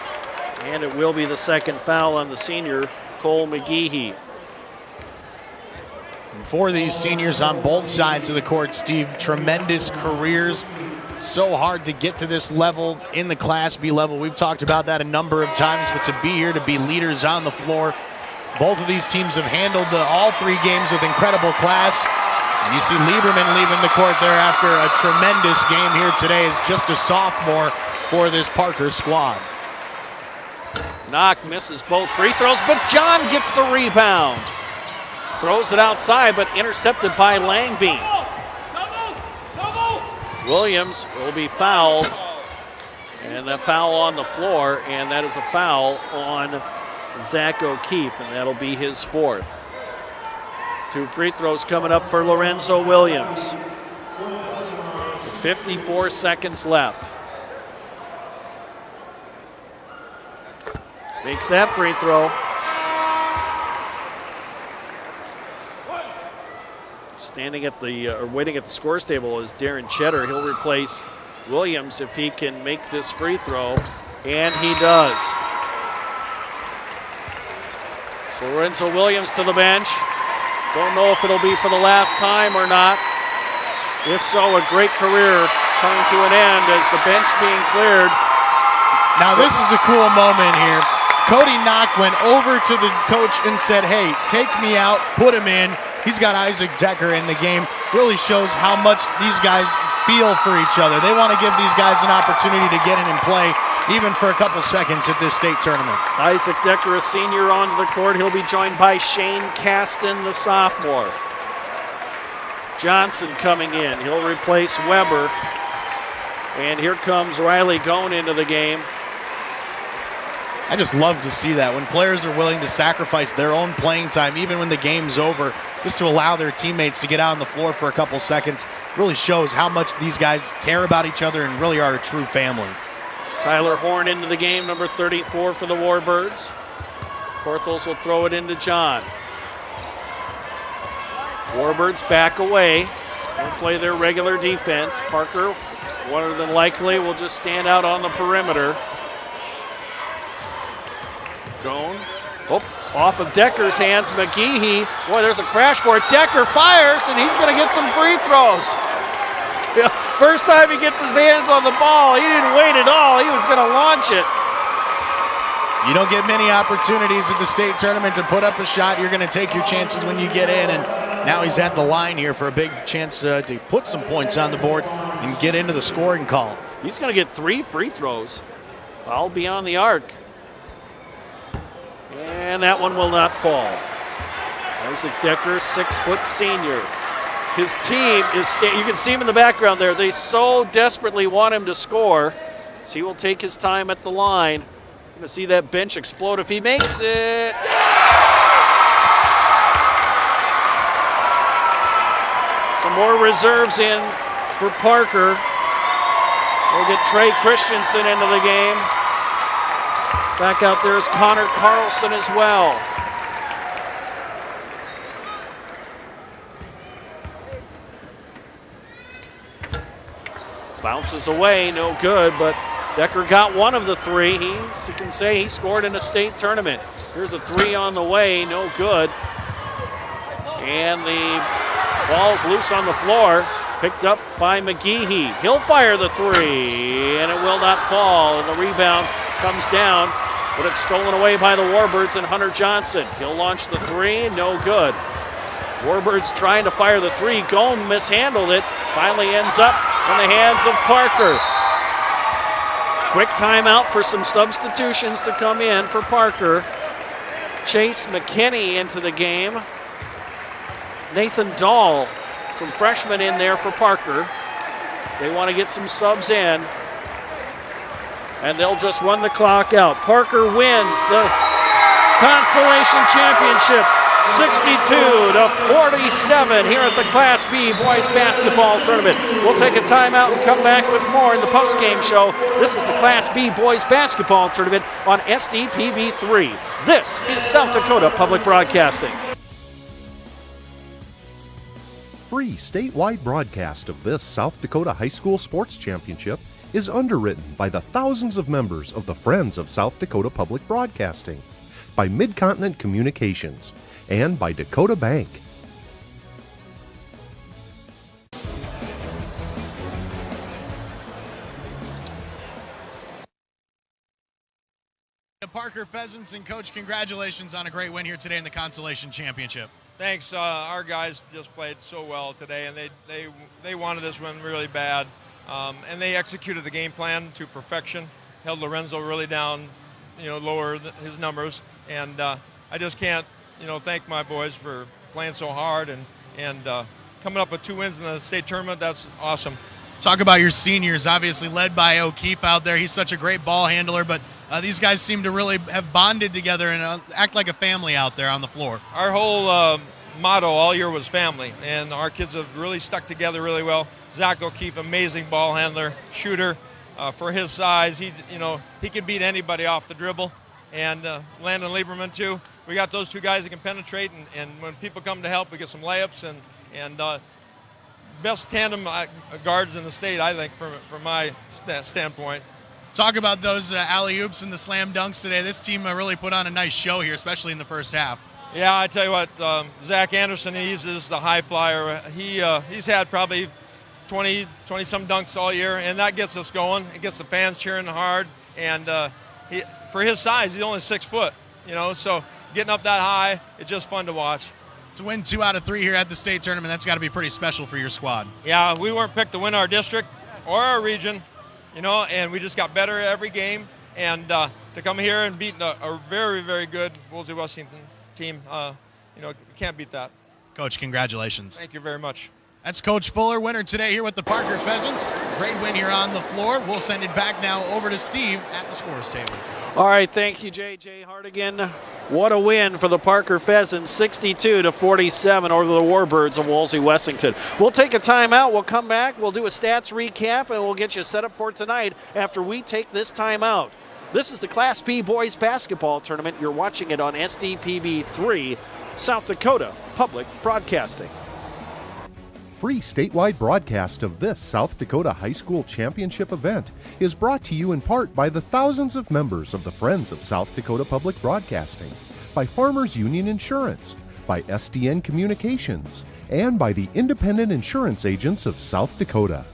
and it will be the second foul on the senior, Cole McGehee. And for these seniors on both sides of the court, Steve, tremendous careers. So hard to get to this level in the Class B level. We've talked about that a number of times, but to be here, to be leaders on the floor, both of these teams have handled all three games with incredible class. And you see Lieberman leaving the court there after a tremendous game here today as just a sophomore for this Parker squad. Knock misses both free throws, but John gets the rebound. Throws it outside, but intercepted by Langbein. Williams will be fouled, and a foul on the floor, and that is a foul on Zach O'Keefe, and that'll be his fourth. Two free throws coming up for Lorenzo Williams. 54 seconds left. Makes that free throw. Standing at the, or waiting at the scores table is Darren Cheddar. He'll replace Williams if he can make this free throw, and he does. So Lorenzo Williams to the bench. Don't know if it'll be for the last time or not. If so, a great career coming to an end as the bench being cleared. Now this is a cool moment here. Cody Knock went over to the coach and said, hey, take me out, put him in. He's got Isaac Decker in the game. Really shows how much these guys feel for each other. They want to give these guys an opportunity to get in and play, even for a couple seconds at this state tournament. Isaac Decker, a senior, onto the court. He'll be joined by Shane Caston, the sophomore. Johnson coming in. He'll replace Weber. And here comes Riley Gone into the game. I just love to see that when players are willing to sacrifice their own playing time, even when the game's over, just to allow their teammates to get out on the floor for a couple seconds. Really shows how much these guys care about each other and really are a true family. Tyler Horn into the game, number 34 for the Warbirds. Porthos will throw it into John. Warbirds back away. They'll play their regular defense. Parker, more than likely, will just stand out on the perimeter. Gone. Oh, off of Decker's hands, McGehee. Boy, there's a crash for it. Decker fires, and he's going to get some free throws. Yeah, first time he gets his hands on the ball, he didn't wait at all. He was going to launch it. You don't get many opportunities at the state tournament to put up a shot. You're going to take your chances when you get in, and now he's at the line here for a big chance to put some points on the board and get into the scoring column. He's going to get 3 free throws. Foul beyond the arc. And that one will not fall. Isaac Decker, 6-foot senior. His team is, you can see him in the background there. They so desperately want him to score. So he will take his time at the line. You're going to see that bench explode if he makes it. Some more reserves in for Parker. We'll get Trey Christensen into the game. Back out there is Connor Carlson as well. Bounces away, no good, but Decker got one of the three. You can say he scored in a state tournament. Here's a three on the way, no good. And the ball's loose on the floor, picked up by McGehee. He'll fire the three, and it will not fall. And the rebound comes down, but it's stolen away by the Warbirds and Hunter Johnson. He'll launch the three, no good. Warbirds trying to fire the three. Gone mishandled it. Finally ends up in the hands of Parker. Quick timeout for some substitutions to come in for Parker. Chase McKinney into the game. Nathan Dahl, some freshmen in there for Parker. They want to get some subs in. And they'll just run the clock out. Parker wins the consolation championship 62-47 here at the Class B Boys Basketball Tournament. We'll take a timeout and come back with more in the postgame show. This is the Class B Boys Basketball Tournament on SDPB3. This is South Dakota Public Broadcasting. Free statewide broadcast of this South Dakota High School Sports Championship is underwritten by the thousands of members of the Friends of South Dakota Public Broadcasting, by Mid-Continent Communications, and by Dakota Bank. Parker Pheasants and Coach, congratulations on a great win here today in the Consolation Championship. Thanks. Our guys just played so well today, and they wanted this win really bad, and they executed the game plan to perfection. Held Lorenzo really down, lower his numbers, and I just can't, thank my boys for playing so hard and coming up with 2 wins in the state tournament. That's awesome. Talk about your seniors, obviously led by O'Keefe out there. He's such a great ball handler, but these guys seem to really have bonded together and act like a family out there on the floor. Our whole motto all year was family, and our kids have really stuck together really well. Zach O'Keefe, amazing ball handler, shooter. For his size, he can beat anybody off the dribble. And Landon Lieberman too. We got those 2 guys that can penetrate, and when people come to help, we get some layups and best tandem guards in the state, I think, from my standpoint. Talk about those alley-oops and the slam dunks today. This team really put on a nice show here, especially in the first half. Yeah, I tell you what, Zach Anderson, he's the high flyer. He's had probably 20-some dunks all year, and that gets us going. It gets the fans cheering hard, and for his size, he's only 6 foot, so getting up that high, it's just fun to watch. To win 2 out of 3 here at the state tournament, that's got to be pretty special for your squad. Yeah, we weren't picked to win our district or our region, and we just got better every game. And to come here and beat a very, very good Wolsey-Wessington team, can't beat that. Coach, congratulations. Thank you very much. That's Coach Fuller, winner today here with the Parker Pheasants. Great win here on the floor. We'll send it back now over to Steve at the scorer's table. All right, thank you, J.J. Hardigan. What a win for the Parker Pheasants, 62-47 over the Warbirds of Wolsey-Wessington. We'll take a timeout. We'll come back. We'll do a stats recap, and we'll get you set up for tonight after we take this timeout. This is the Class B Boys Basketball Tournament. You're watching it on SDPB3, South Dakota Public Broadcasting. Free statewide broadcast of this South Dakota High School Championship event is brought to you in part by the thousands of members of the Friends of South Dakota Public Broadcasting, by Farmers Union Insurance, by SDN Communications, and by the Independent Insurance Agents of South Dakota.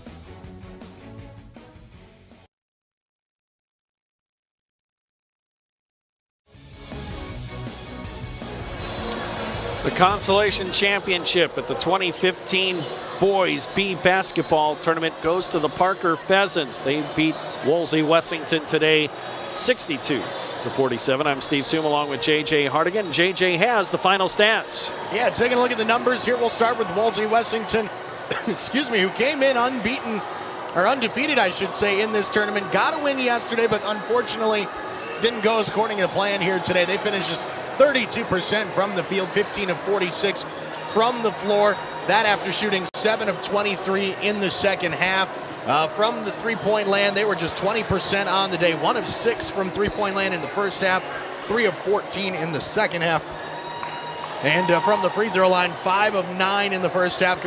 The Consolation Championship at the 2015 Boys B Basketball Tournament goes to the Parker Pheasants. They beat Wolsey-Wessington today 62-47. I'm Steve Toom along with J.J. Hardigan. JJ has the final stats. Yeah, taking a look at the numbers here, we'll start with Wolsey-Wessington, excuse me, who came in unbeaten, or undefeated, I should say, in this tournament. Got a win yesterday, but unfortunately didn't go as according to plan here today. They finished just 32% from the field, 15 of 46 from the floor. That after shooting 7 of 23 in the second half. From the three-point land, they were just 20% on the day. 1 of 6 from three-point land in the first half, 3 of 14 in the second half. And from the free throw line, 5 of 9 in the first half,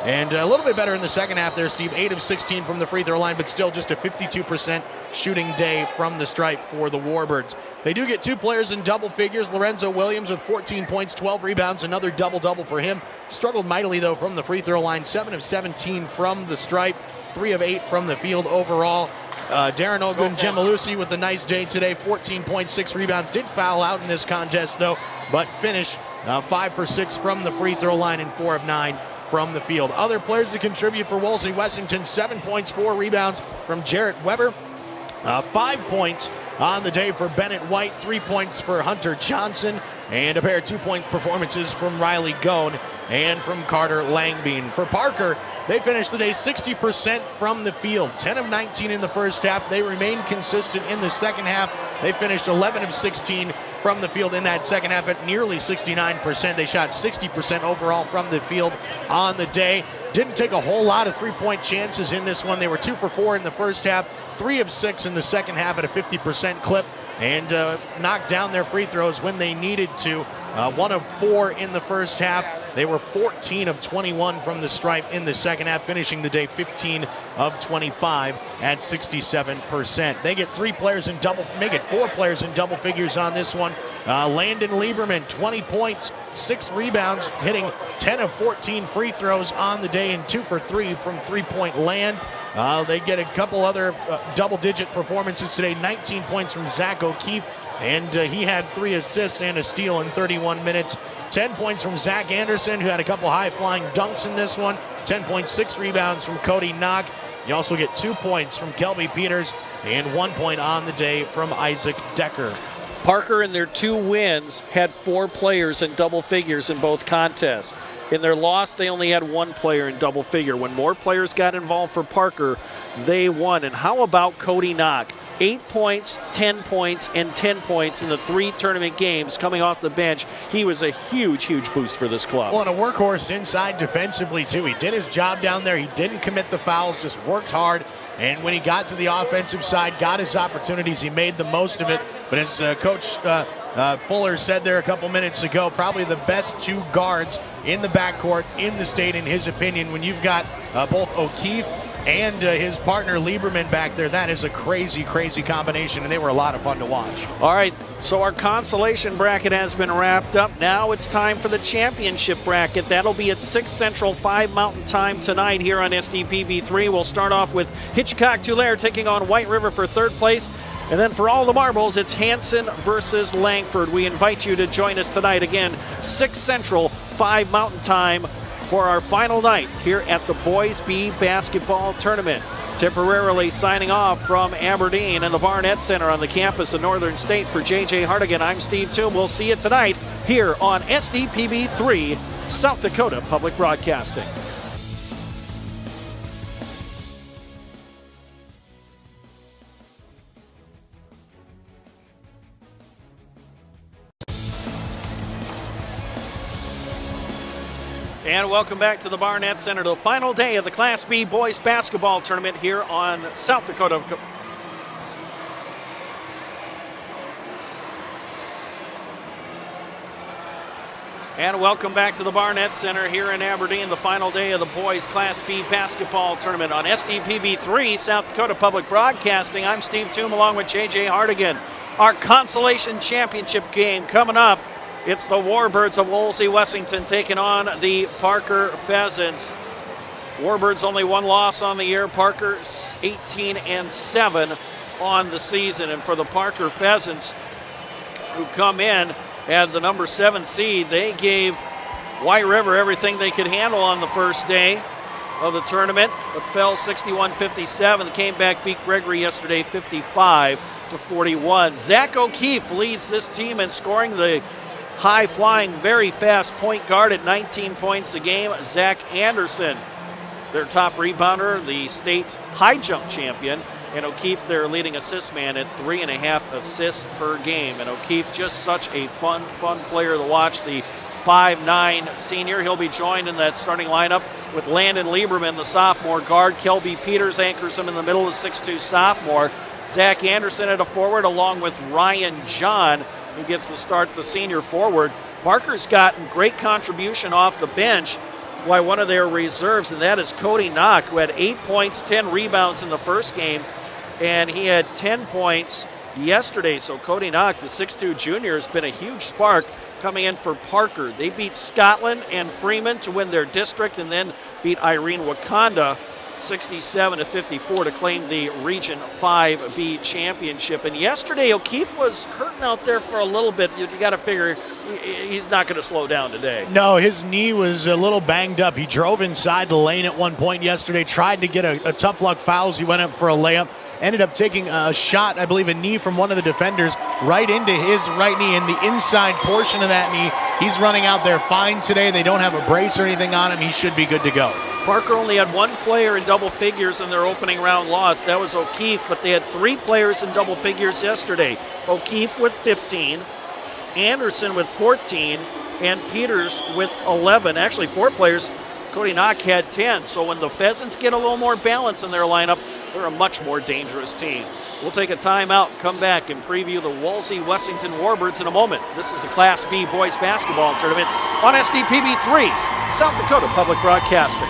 And a little bit better in the second half there, Steve. 8 of 16 from the free throw line, but still just a 52% shooting day from the stripe for the Warbirds. They do get 2 players in double figures. Lorenzo Williams with 14 points, 12 rebounds, another double-double for him. Struggled mightily, though, from the free throw line. 7 of 17 from the stripe, 3 of 8 from the field overall. Darren Ogun-Gemalusi with a nice day today, 14 points, 6 rebounds. Did foul out in this contest, though, but finished 5 for 6 from the free throw line and 4 of 9 from the field. Other players to contribute for Wolsey-Wessington: 7 points, 4 rebounds from Jarrett Weber. 5 points on the day for Bennett White, 3 points for Hunter Johnson, and a pair of 2-point performances from Riley Gone and from Carter Langbean. For Parker, they finished the day 60% from the field, 10 of 19 in the first half. They remained consistent in the second half. They finished 11 of 16 from the field in that second half at nearly 69%. They shot 60% overall from the field on the day. Didn't take a whole lot of 3-point chances in this one. They were 2 for 4 in the first half, 3 of 6 in the second half at a 50% clip, and knocked down their free throws when they needed to. 1 of 4 in the first half. They were 14 of 21 from the stripe in the second half, finishing the day 15 of 25 at 67%. They get 4 players in double figures on this one. Landon Lieberman, 20 points, 6 rebounds, hitting 10 of 14 free throws on the day and 2 for 3 from three-point land. They get a couple other double-digit performances today. 19 points from Zach O'Keefe, and he had 3 assists and a steal in 31 minutes. 10 points from Zach Anderson, who had a couple high-flying dunks in this one. 10.6 rebounds from Cody Knock. You also get 2 points from Kelby Peters and 1 point on the day from Isaac Decker. Parker, in their 2 wins, had 4 players in double figures in both contests. In their loss, they only had 1 player in double figure. When more players got involved for Parker, they won. And how about Cody Knock? 8 points, 10 points, and 10 points in the 3 tournament games coming off the bench. He was a huge, huge boost for this club. Well, and a workhorse inside defensively, too. He did his job down there. He didn't commit the fouls, just worked hard. And when he got to the offensive side, got his opportunities, he made the most of it. But as Coach Fuller said there a couple minutes ago, probably the best 2 guards in the backcourt in the state, in his opinion. When you've got both O'Keefe and his partner Lieberman back there, that is a crazy, crazy combination, and they were a lot of fun to watch. All right, so our consolation bracket has been wrapped up. Now it's time for the championship bracket. That'll be at 6 Central, 5 Mountain Time tonight here on SDPB3. We'll start off with Hitchcock-Tulare taking on White River for 3rd place. And then for all the marbles, it's Hanson versus Langford. We invite you to join us tonight again, 6 Central, 5 Mountain Time, for our final night here at the Boys B Basketball Tournament. Temporarily signing off from Aberdeen and the Barnett Center on the campus of Northern State. For J.J. Hardigan, I'm Steve Toom. We'll see you tonight here on SDPB3, South Dakota Public Broadcasting. And welcome back to the Barnett Center, the final day of the Class B Boys Basketball Tournament here on South Dakota. And welcome back to the Barnett Center here in Aberdeen, the final day of the Boys Class B Basketball Tournament on SDPB3, South Dakota Public Broadcasting. I'm Steve Toom along with J.J. Hardigan. Our consolation championship game coming up. It's the Warbirds of Wolsey-Wessington taking on the Parker Pheasants. Warbirds only 1 loss on the year. Parker 18-7 on the season. And for the Parker Pheasants, who come in at the number 7 seed, they gave White River everything they could handle on the first day of the tournament, but fell 61-57. They came back, beat Gregory yesterday 55-41. Zach O'Keefe leads this team in scoring. The high-flying, very fast point guard at 19 points a game. Zach Anderson, their top rebounder, the state high jump champion. And O'Keefe, their leading assist man, at 3.5 assists per game. And O'Keefe, just such a fun player to watch. The 5'9" senior. He'll be joined in that starting lineup with Landon Lieberman, the sophomore guard. Kelby Peters anchors him in the middle, the 6'2" sophomore. Zach Anderson at a forward, along with Ryan John, who gets the start, the senior forward. Parker's gotten great contribution off the bench. by one of their reserves, and that is Cody Knock, who had 8 points, 10 rebounds in the first game, and he had 10 points yesterday. So Cody Knock, the 6'2 junior, has been a huge spark coming in for Parker. They beat Scotland and Freeman to win their district, and then beat Irene Wakanda 67-54 to claim the Region 5B championship. And yesterday, O'Keefe was hurting out there for a little bit. You got to figure he's not going to slow down today. No, his knee was a little banged up. He drove inside the lane at one point yesterday, tried to get a tough luck foul as he went up for a layup. Ended up taking a shot, I believe a knee from one of the defenders right into his right knee, in the inside portion of that knee. He's running out there fine today. They don't have a brace or anything on him. He should be good to go. Parker only had one player in double figures in their opening round loss. That was O'Keefe, but they had 3 players in double figures yesterday. O'Keefe with 15, Anderson with 14, and Peters with 11. Actually, 4 players. Cody Knock had 10, so when the Pheasants get a little more balance in their lineup, they're a much more dangerous team. We'll take a timeout, come back, and preview the Wolsey-Wessington Warbirds in a moment. This is the Class B Boys Basketball Tournament on SDPB3, South Dakota Public Broadcasting.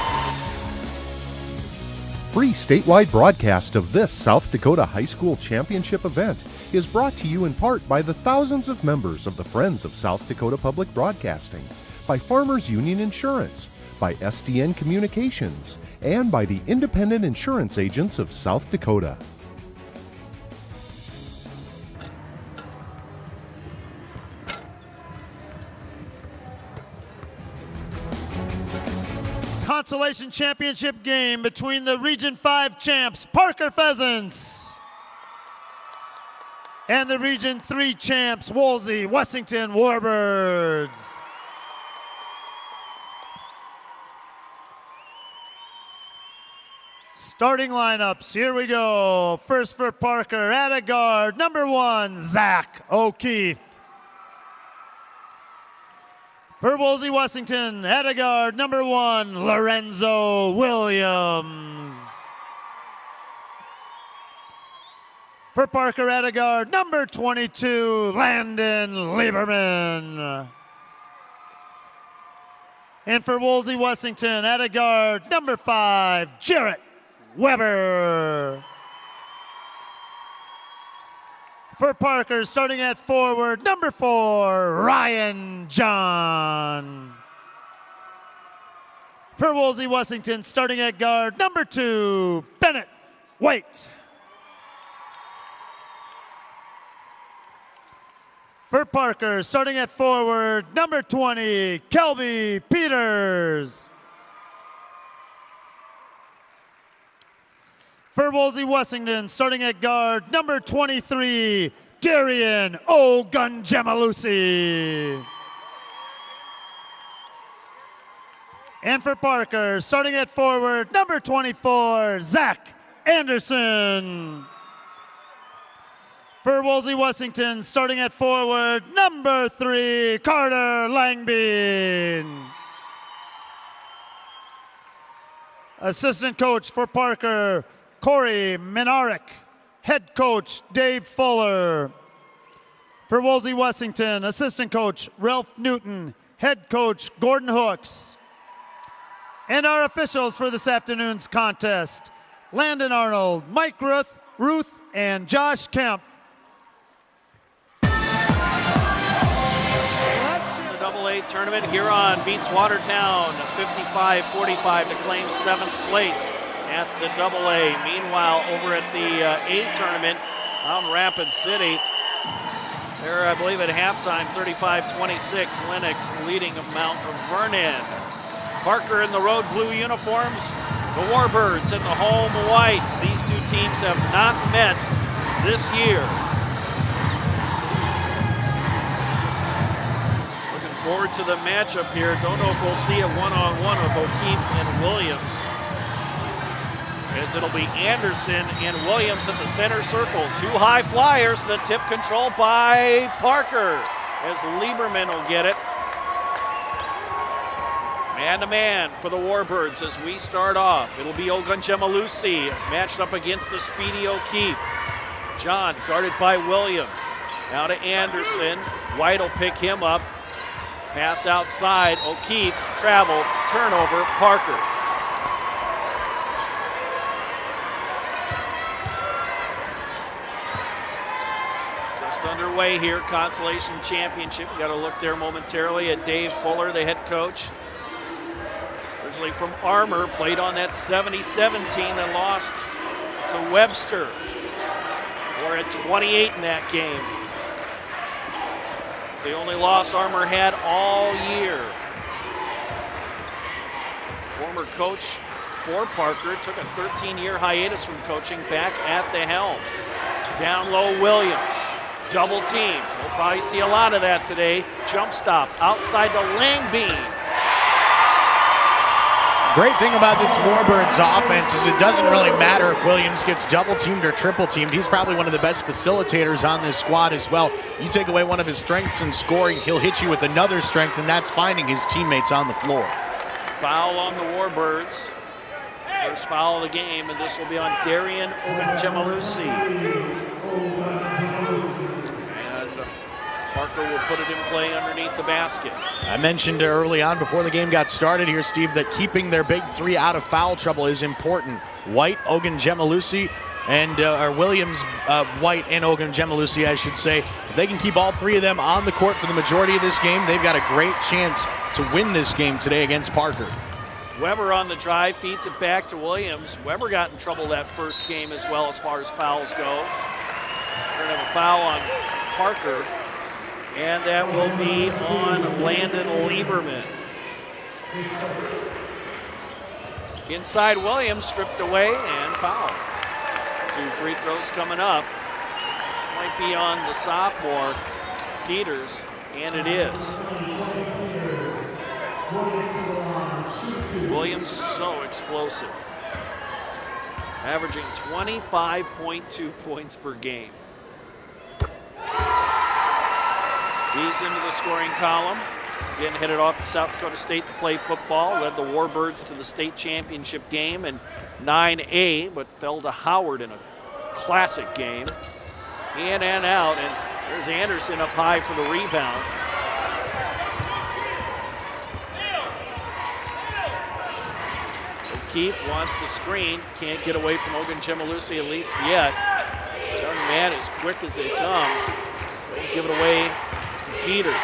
Free statewide broadcast of this South Dakota High School Championship event is brought to you in part by the thousands of members of the Friends of South Dakota Public Broadcasting, by Farmers Union Insurance, by SDN Communications, and by the Independent Insurance Agents of South Dakota. Consolation championship game between the Region 5 champs, Parker Pheasants, and the Region 3 champs, Wolsey-Wessington Warbirds. Starting lineups, here we go. First for Parker, at a guard, number 1, Zach O'Keefe. For Wolsey-Wessington, at a guard, number 1, Lorenzo Williams. For Parker, at a guard, number 22, Landon Lieberman. And for Wolsey-Wessington, at a guard, number 5, Jarrett Weber. For Parker, starting at forward, number 4, Ryan John. For Wolsey-Wessington, starting at guard, number 2, Bennett White. For Parker, starting at forward, number 20, Kelby Peters. For Wolsey-Wessington, starting at guard, number 23, Darian Ogunjemalusi. And for Parker, starting at forward, number 24, Zach Anderson. For Wolsey-Wessington, starting at forward, number 3, Carter Langbein. Assistant coach for Parker, Corey Minarek. Head coach, Dave Fuller. For Wolsey-Wessington, assistant coach, Ralph Newton. Head coach, Gordon Hooks. And our officials for this afternoon's contest, Landon Arnold, Mike Ruth, and Josh Kemp. The AA tournament, Huron beats Watertown 55-45 to claim 7th place at the AA. Meanwhile, over at the A tournament out in Rapid City, they're, I believe, at halftime, 35-26, Lennox leading Mount Vernon. Parker in the road blue uniforms, the Warbirds in the home whites. These two teams have not met this year. Looking forward to the matchup here. Don't know if we'll see a one-on-one of O'Keefe and Williams, as it'll be Anderson and Williams in the center circle. 2 high flyers, the tip controlled by Parker, as Lieberman will get it. Man-to-man for the Warbirds as we start off. It'll be Ogunjemalusi matched up against the speedy O'Keefe. John guarded by Williams. Now to Anderson. White will pick him up. Pass outside, O'Keefe, travel, turnover, Parker. Just underway here, Consolation Championship. You got to look there momentarily at Dave Fuller, the head coach. Originally from Armour, played on that 77 team and lost to Webster. We're at 28 in that game. The only loss Armour had all year. Former coach for Parker took a 13-year hiatus from coaching, back at the helm. Down low, Williams, double team. We'll probably see a lot of that today. Jump stop outside to Langbean. Great thing about this Warbirds offense is it doesn't really matter if Williams gets double-teamed or triple-teamed. He's probably one of the best facilitators on this squad as well. You take away one of his strengths in scoring, he'll hit you with another strength, and that's finding his teammates on the floor. Foul on the Warbirds. First foul of the game, and this will be on Darian Ogunjemalusi. Parker will put it in play underneath the basket. I mentioned early on before the game got started here, Steve, that keeping their big three out of foul trouble is important. White, Ogunjemalusi, and Williams, White and Ogunjemalusi, I should say. If they can keep all three of them on the court for the majority of this game, they've got a great chance to win this game today against Parker. Weber on the drive, feeds it back to Williams. Weber got in trouble that first game as well as far as fouls go. We're going to have a foul on Parker. And that will be on Landon Lieberman. Inside Williams, stripped away and fouled. 2 free throws coming up. Might be on the sophomore, Peters, and it is. Williams so explosive. Averaging 25.2 points per game. He's into the scoring column. Again, headed off to South Dakota State to play football. Led the Warbirds to the state championship game in 9A, but fell to Howard in a classic game. In and out, and there's Anderson up high for the rebound. O'Keefe wants the screen. Can't get away from Ogunjemalusi, at least yet. Young man as quick as it comes. Don't give it away to Peters.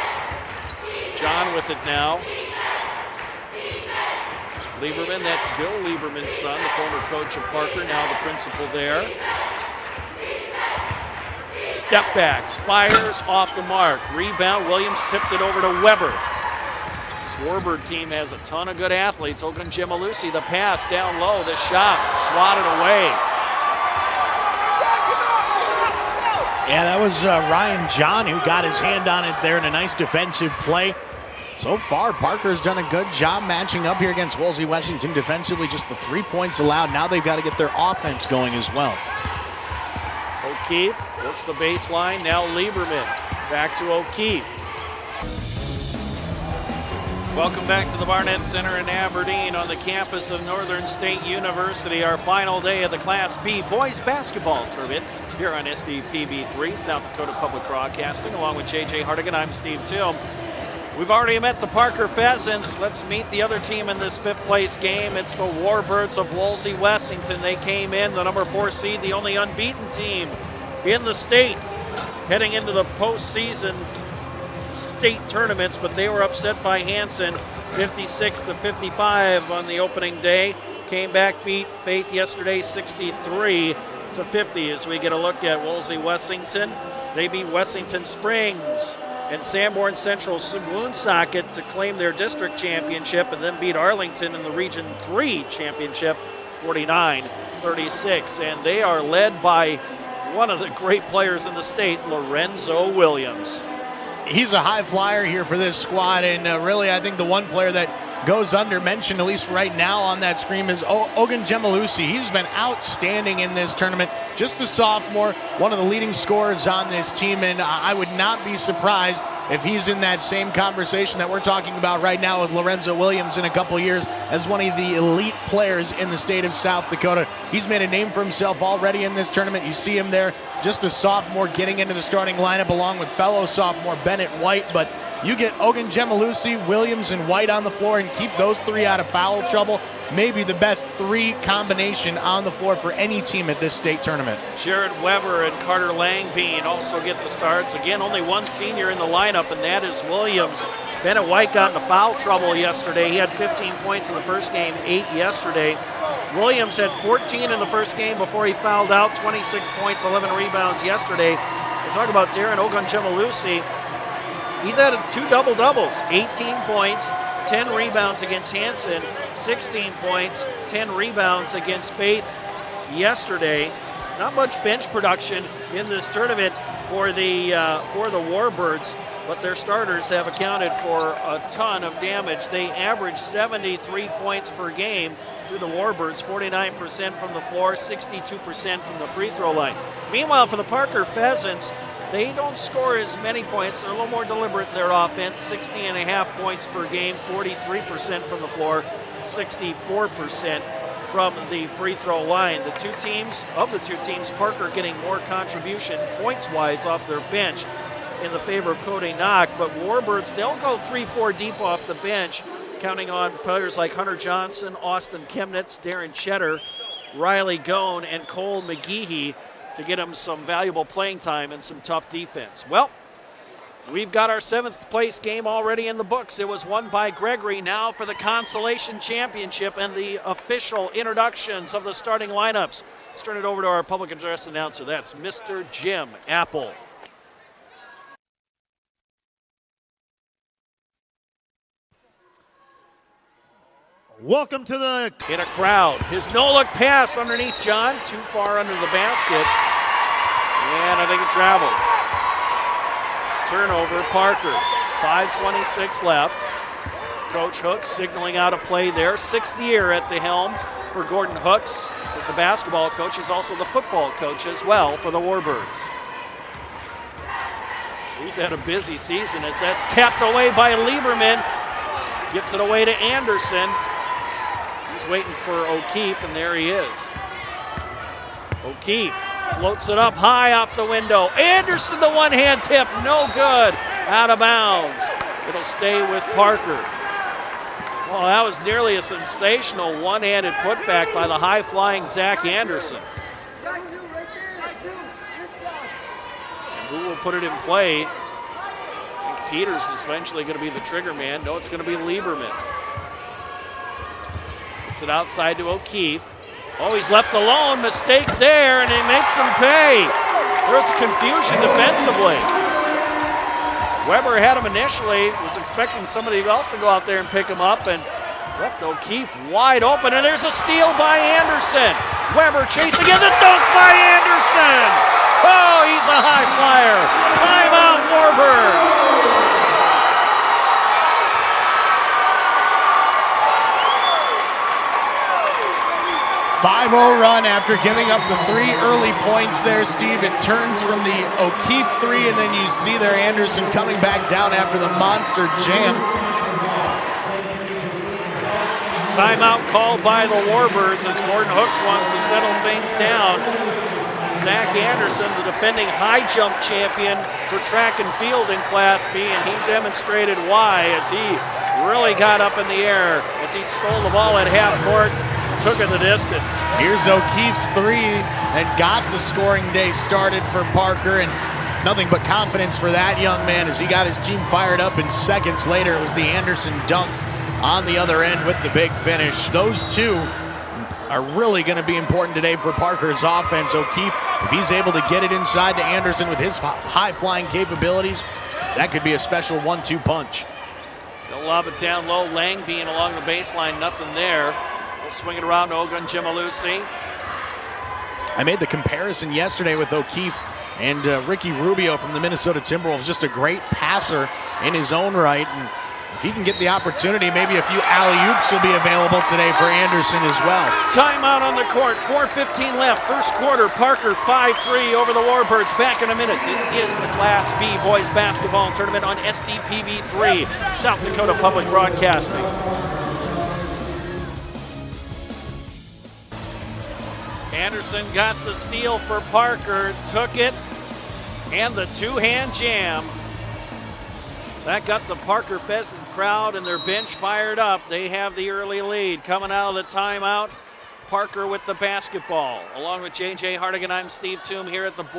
John with it now. Lieberman, that's Bill Lieberman's son, the former coach of Parker, now the principal there. Step backs, fires off the mark. Rebound, Williams tipped it over to Weber. This Warbird team has a ton of good athletes. Ogunjemalusi, the pass down low, the shot, swatted away. Yeah, that was Ryan John who got his hand on it there in a nice defensive play. So far, Parker's done a good job matching up here against Wolsey-Wessington defensively. Just the 3 points allowed. Now they've got to get their offense going as well. O'Keefe works the baseline. Now Lieberman. Back to O'Keefe. Welcome back to the Barnett Center in Aberdeen on the campus of Northern State University. Our final day of the Class B boys basketball tournament here on SDPB3, South Dakota Public Broadcasting. Along with JJ Hardigan, I'm Steve Tilm. We've already met the Parker Pheasants. Let's meet the other team in this fifth place game. It's the Warbirds of Wolsey-Wessington. They came in, the number 4 seed, the only unbeaten team in the state, heading into the postseason state tournaments, but they were upset by Hanson 56-55 on the opening day. Came back, beat Faith yesterday 63-50 as we get a look at Wolsey-Wessington. They beat Wessington Springs and Sanborn Central Woonsocket to claim their district championship, and then beat Arlington in the Region 3 championship 49-36. And they are led by one of the great players in the state, Lorenzo Williams. He's a high flyer here for this squad, and really I think the one player that goes under mentioned, at least right now on that screen, is Ogunjemalusi. He's been outstanding in this tournament. Just a sophomore, one of the leading scorers on this team, and I would not be surprised if he's in that same conversation that we're talking about right now with Lorenzo Williams in a couple years as one of the elite players in the state of South Dakota. He's made a name for himself already in this tournament. You see him there, just a sophomore getting into the starting lineup along with fellow sophomore Bennett White, but You get Ogunjemalusi, Williams, and White on the floor and keep those three out of foul trouble. Maybe the best three combination on the floor for any team at this state tournament. Jared Weber and Carter Langbean also get the starts. Again, only one senior in the lineup, and that is Williams. Bennett White got into foul trouble yesterday. He had 15 points in the first game, 8 yesterday. Williams had 14 in the first game before he fouled out, 26 points, 11 rebounds yesterday. We're talking about Darren Ogunjemalusi. He's had 2 double-doubles, 18 points, 10 rebounds against Hanson, 16 points, 10 rebounds against Faith yesterday. Not much bench production in this tournament for the Warbirds, but their starters have accounted for a ton of damage. They average 73 points per game through the Warbirds, 49% from the floor, 62% from the free throw line. Meanwhile, for the Parker Pheasants, they don't score as many points. They're a little more deliberate in their offense, 60.5 points per game, 43% from the floor, 64% from the free throw line. Of the two teams, Parker getting more contribution points-wise off their bench in the favor of Cody Knock, but Warbirds, they'll go 3-4 deep off the bench, counting on players like Hunter Johnson, Austin Chemnitz, Darren Cheddar, Riley Gone, and Cole McGehee to get them some valuable playing time and some tough defense. Well, we've got our 7th place game already in the books. It was won by Gregory. Now for the consolation championship and the official introductions of the starting lineups. Let's turn it over to our public address announcer. That's Mr. Jim Apple. Welcome to the... In a crowd. His no-look pass underneath John. Too far under the basket. And I think it traveled. Turnover, Parker. 5:26 left. Coach Hooks signaling out a play there. 6th year at the helm for Gordon Hooks. As the basketball coach, he's also the football coach as well for the Warbirds. He's had a busy season as that's tapped away by Lieberman. Gets it away to Anderson. He's waiting for O'Keefe, and there he is. O'Keefe floats it up high off the window. Anderson, the one-hand tip, no good. Out of bounds. It'll stay with Parker. Well, that was nearly a sensational one-handed putback by the high-flying Zach Anderson. And who will put it in play? I think Peters is eventually going to be the trigger man. No, it's going to be Lieberman. Gets it outside to O'Keefe. Oh, he's left alone. Mistake there, and he makes him pay. There's confusion defensively. Weber had him initially, was expecting somebody else to go out there and pick him up, and left O'Keefe wide open, and there's a steal by Anderson. Weber chasing in the dunk by Anderson. Oh, he's a high flyer. Timeout, Warbirds. 5-0 run after giving up the 3 early points there, Steve. It turns from the O'Keefe 3, and then you see there Anderson coming back down after the monster jam. Timeout called by the Warbirds as Gordon Hooks wants to settle things down. Zach Anderson, the defending high jump champion for track and field in Class B, and he demonstrated why as he really got up in the air as he stole the ball at half court. Took it the distance. Here's O'Keefe's 3 and got the scoring day started for Parker, and nothing but confidence for that young man as he got his team fired up, and seconds later it was the Anderson dunk on the other end with the big finish. Those two are really going to be important today for Parker's offense. O'Keefe, if he's able to get it inside to Anderson with his high-flying capabilities, that could be a special 1-2 punch. They'll lob it down low. Langbean along the baseline, nothing there. Swing it around to Ogunjemalusi. I made the comparison yesterday with O'Keefe and Ricky Rubio from the Minnesota Timberwolves. Just a great passer in his own right. And if he can get the opportunity, maybe a few alley-oops will be available today for Anderson as well. Timeout on the court. 4:15 left. First quarter. Parker 5-3 over the Warbirds. Back in a minute. This is the Class B boys basketball tournament on SDPB3, South Dakota Public Broadcasting. Anderson got the steal for Parker, took it, and the two-hand jam. That got the Parker Pheasant crowd and their bench fired up. They have the early lead. Coming out of the timeout, Parker with the basketball. Along with J.J. Hardigan, I'm Steve Toom here at the board.